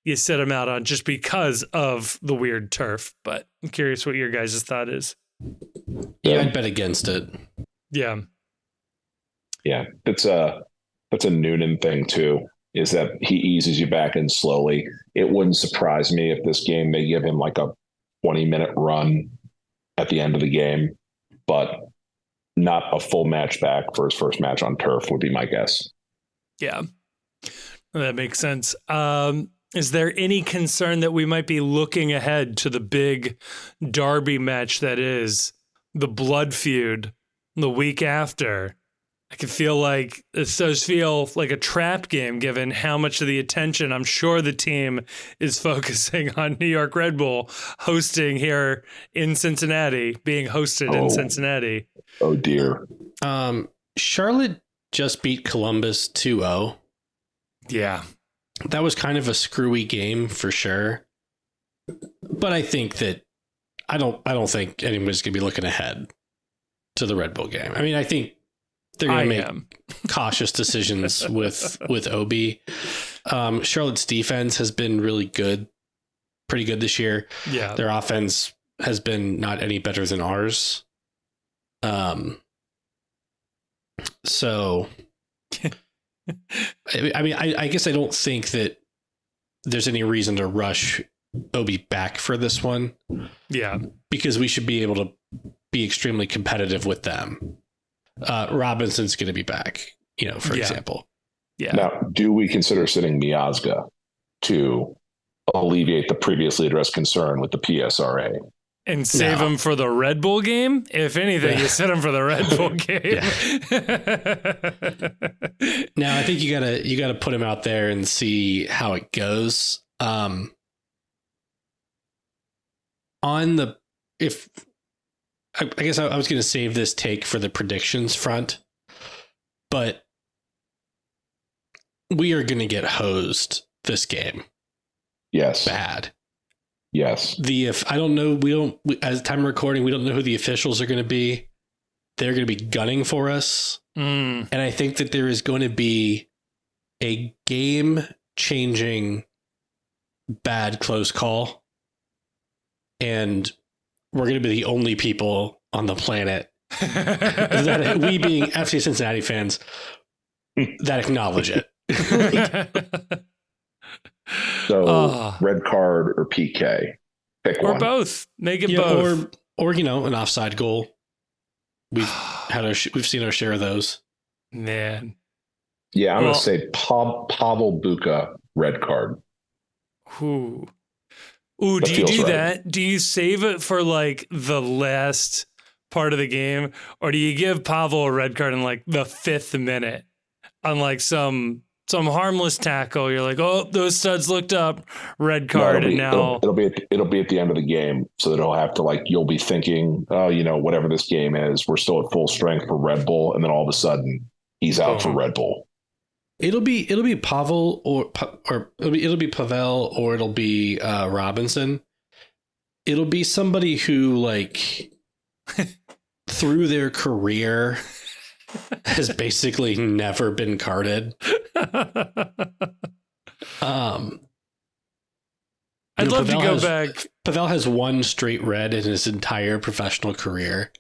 you set him out on just because of the weird turf. But I'm curious what your guys' thought is. Yeah, I'd bet against it. Yeah. Yeah, that's a Noonan thing too, is that he eases you back in slowly. It wouldn't surprise me if this game they give him like a 20-minute run at the end of the game, but not a full match back for his first match on turf would be my guess. Yeah, that makes sense. Is there any concern that we might be looking ahead to the big derby match that is the blood feud the week after I can feel like this does feel like a trap game given how much of the attention I'm sure the team is focusing on New York Red Bull hosting here in Cincinnati, being hosted in Cincinnati. Oh, dear. Charlotte just beat Columbus 2-0. Yeah. That was kind of a screwy game for sure. But I think that I don't think anybody's going to be looking ahead to the Red Bull game. I mean, I think they're going to make cautious decisions with Obi. Charlotte's defense has been really good, pretty good this year. Yeah. Their offense has been not any better than ours. So, I mean, I guess I don't think that there's any reason to rush Obi back for this one. Yeah. Because we should be able to be extremely competitive with them. Robinson's going to be back, for example. Yeah. Now, do we consider sitting Miazga to alleviate the previously addressed concern with the PSRA? And save him for the Red Bull game? If anything, you sit him for the Red Bull game. Now, I think you gotta put him out there and see how it goes. I guess I was going to save this take for the predictions front, but we are going to get hosed this game. Yes. Bad. Yes. I don't know. As time of recording, we don't know who the officials are going to be. They're going to be gunning for us. And I think that there is going to be a game changing bad close call. And we're going to be the only people on the planet that we being FC Cincinnati fans that acknowledge it. So red card or PK, pick or one. both. Make it both, or an offside goal. We've seen our share of those. Man. Yeah, I'm going to say Pavel Buka red card. Ooh, do you do that? Do you save it for like the last part of the game, or do you give Pavel a red card in like the 5th minute on like some harmless tackle? You're like, oh, those studs looked up, red card, and now it'll be at the end of the game, so that it'll have to you'll be thinking, oh, whatever this game is, we're still at full strength for Red Bull, and then all of a sudden he's out for Red Bull. It'll be Pavel or it'll be Pavel or it'll be Robinson. It'll be somebody who through their career has basically never been carded. I'd love to go back. Pavel has one straight red in his entire professional career.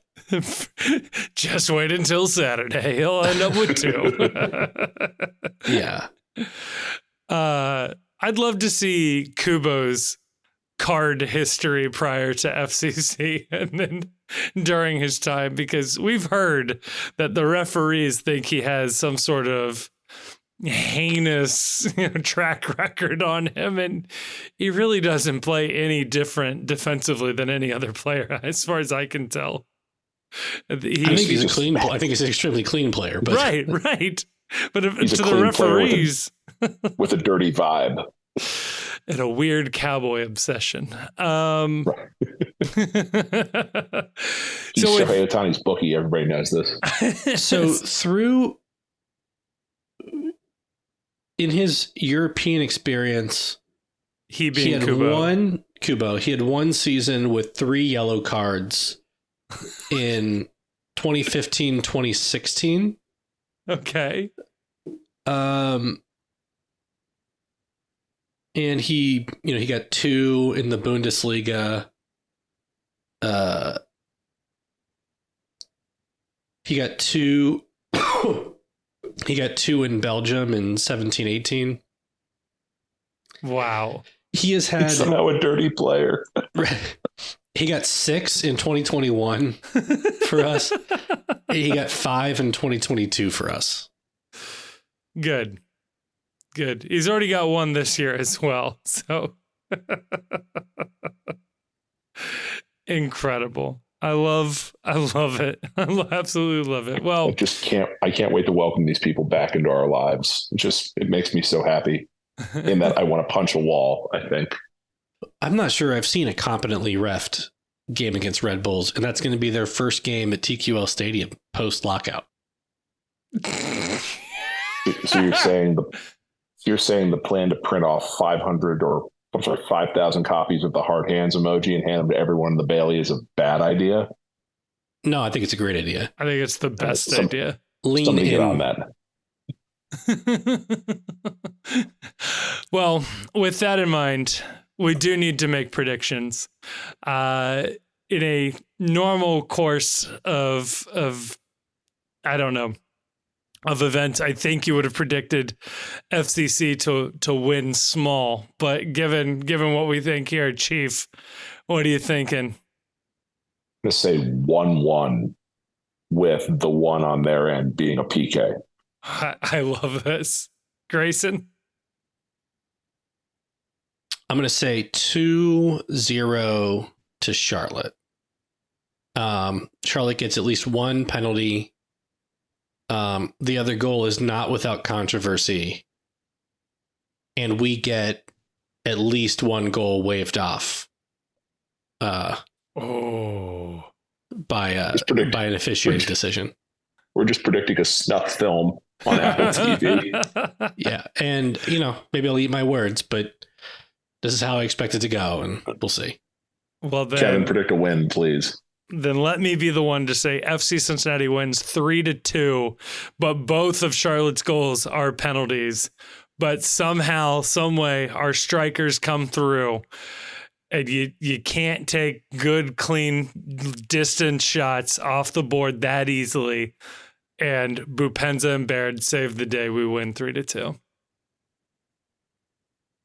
Just wait until Saturday. He'll end up with 2. Yeah. I'd love to see Kubo's card history prior to FCC and then during his time, because we've heard that the referees think he has some sort of heinous track record on him, and he really doesn't play any different defensively than any other player, as far as I can tell. I think he's an extremely clean player. But right. But to the referees, with a dirty vibe and a weird cowboy obsession. He's Shohei Ohtani's bookie. Everybody knows this. So in his European experience, he had one season with 3 yellow cards in 2015, 2016. Okay. And he got 2 in the Bundesliga. He got 2. He got 2 in Belgium in 17-18. Wow. He has had somehow a dirty player. He got 6 in 2021 for us. He got 5 in 2022 for us. Good. He's already got 1 this year as well. So incredible. I love it. I absolutely love it. Well, I can't wait to welcome these people back into our lives. It makes me so happy in that I want to punch a wall, I think. I'm not sure I've seen a competently reffed game against Red Bulls, and that's going to be their first game at TQL Stadium post-lockout. So you're saying the plan to print off 5,000 copies of the hard hands emoji and hand them to everyone in the Bailey is a bad idea? No, I think it's a great idea. I think it's the best idea. Lean in. Get on that. Well, with that in mind, we do need to make predictions. In a normal course of I don't know, of events, I think you would have predicted FCC to win small. But given what we think here, Chief, what are you thinking? I'm going to say 1-1 with the one on their end being a PK. I love this. Grayson? I'm going to say 2-0 to Charlotte. Charlotte gets at least one penalty. The other goal is not without controversy. And we get at least one goal waved off. By an officiating decision. We're just predicting a snuff film on Apple TV. Yeah. And, maybe I'll eat my words, but this is how I expect it to go, and we'll see. Well, then, Kevin, predict a win, please. Then let me be the one to say FC Cincinnati wins 3-2, but both of Charlotte's goals are penalties. But somehow, some way, our strikers come through. And you can't take good, clean distance shots off the board that easily. And Bupenza and Baird save the day. We win 3-2.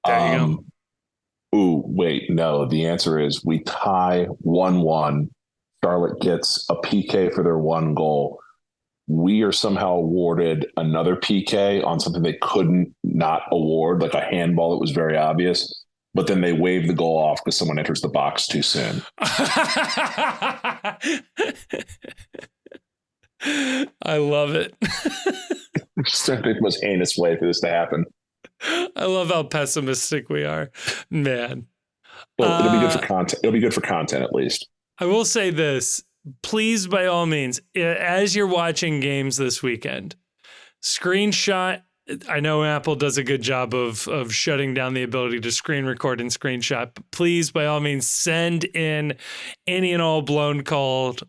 There you go. Ooh, wait, no. The answer is we tie 1-1. Charlotte gets a PK for their one goal. We are somehow awarded another PK on something they couldn't not award, like a handball that was very obvious. But then they wave the goal off because someone enters the box too soon. I love it. It's the most heinous way for this to happen. I love how pessimistic we are, man. Well, it'll be good for content. It'll be good for content, at least. I will say this. Please, by all means, as you're watching games this weekend, screenshot. I know Apple does a good job of shutting down the ability to screen record and screenshot. But please, by all means, send in any and all blown calls,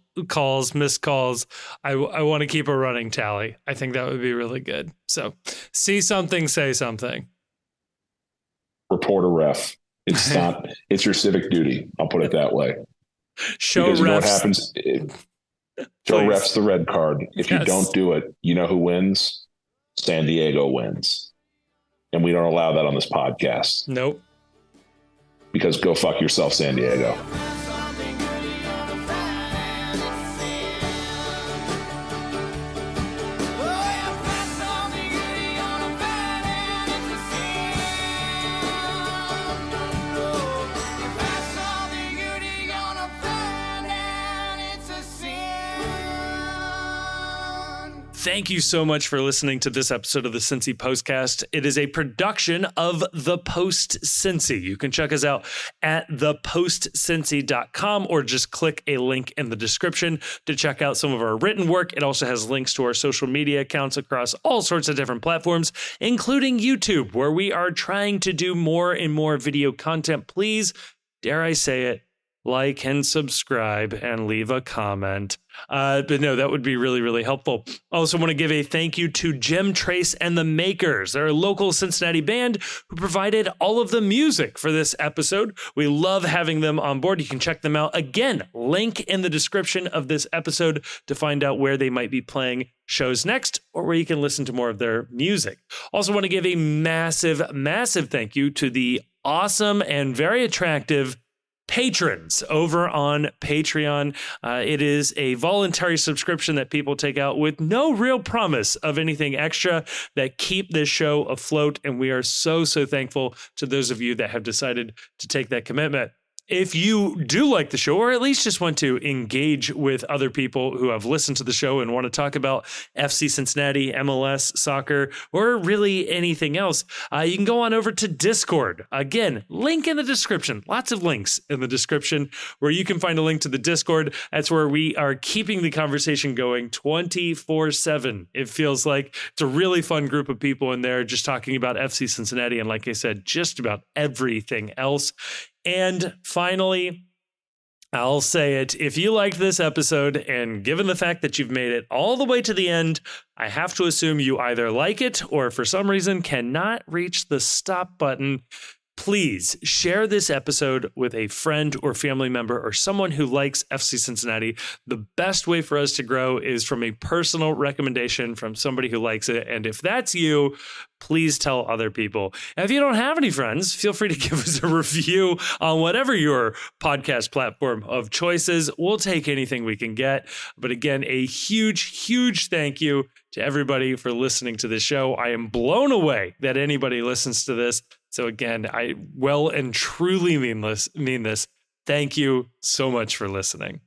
missed calls. I want to keep a running tally. I think that would be really good. So see something, say something. Report a ref. It's not. It's your civic duty. I'll put it that way. Show because refs. You know what happens? Show refs the red card. If you don't do it, you know who wins? San Diego wins. And we don't allow that on this podcast. Nope. Because go fuck yourself, San Diego. Thank you so much for listening to this episode of the Cincy Postcast. It is a production of The Post Cincy. You can check us out at thepostcincy.com or just click a link in the description to check out some of our written work. It also has links to our social media accounts across all sorts of different platforms, including YouTube, where we are trying to do more and more video content. Please, dare I say it, like and subscribe and leave a comment. But no, that would be really, really helpful. I also want to give a thank you to Jim Trace and the Makers. They're a local Cincinnati band who provided all of the music for this episode. We love having them on board. You can check them out. Again, link in the description of this episode to find out where they might be playing shows next or where you can listen to more of their music. Also want to give a massive, massive thank you to the awesome and very attractive patrons over on Patreon. It is a voluntary subscription that people take out with no real promise of anything extra that keep this show afloat. And we are so, so thankful to those of you that have decided to take that commitment. If you do like the show, or at least just want to engage with other people who have listened to the show and want to talk about FC Cincinnati, MLS, soccer, or really anything else, you can go on over to Discord. Again, link in the description. Lots of links in the description where you can find a link to the Discord. That's where we are keeping the conversation going 24/7. It feels like it's a really fun group of people in there just talking about FC Cincinnati and, like I said, just about everything else. And finally, I'll say it. If you liked this episode, and given the fact that you've made it all the way to the end, I have to assume you either like it or for some reason cannot reach the stop button. Please share this episode with a friend or family member or someone who likes FC Cincinnati. The best way for us to grow is from a personal recommendation from somebody who likes it. And if that's you, please tell other people. And if you don't have any friends, feel free to give us a review on whatever your podcast platform of choice is. We'll take anything we can get. But again, a huge, huge thank you to everybody for listening to the show. I am blown away that anybody listens to this. So again, I well and truly mean this. Thank you so much for listening.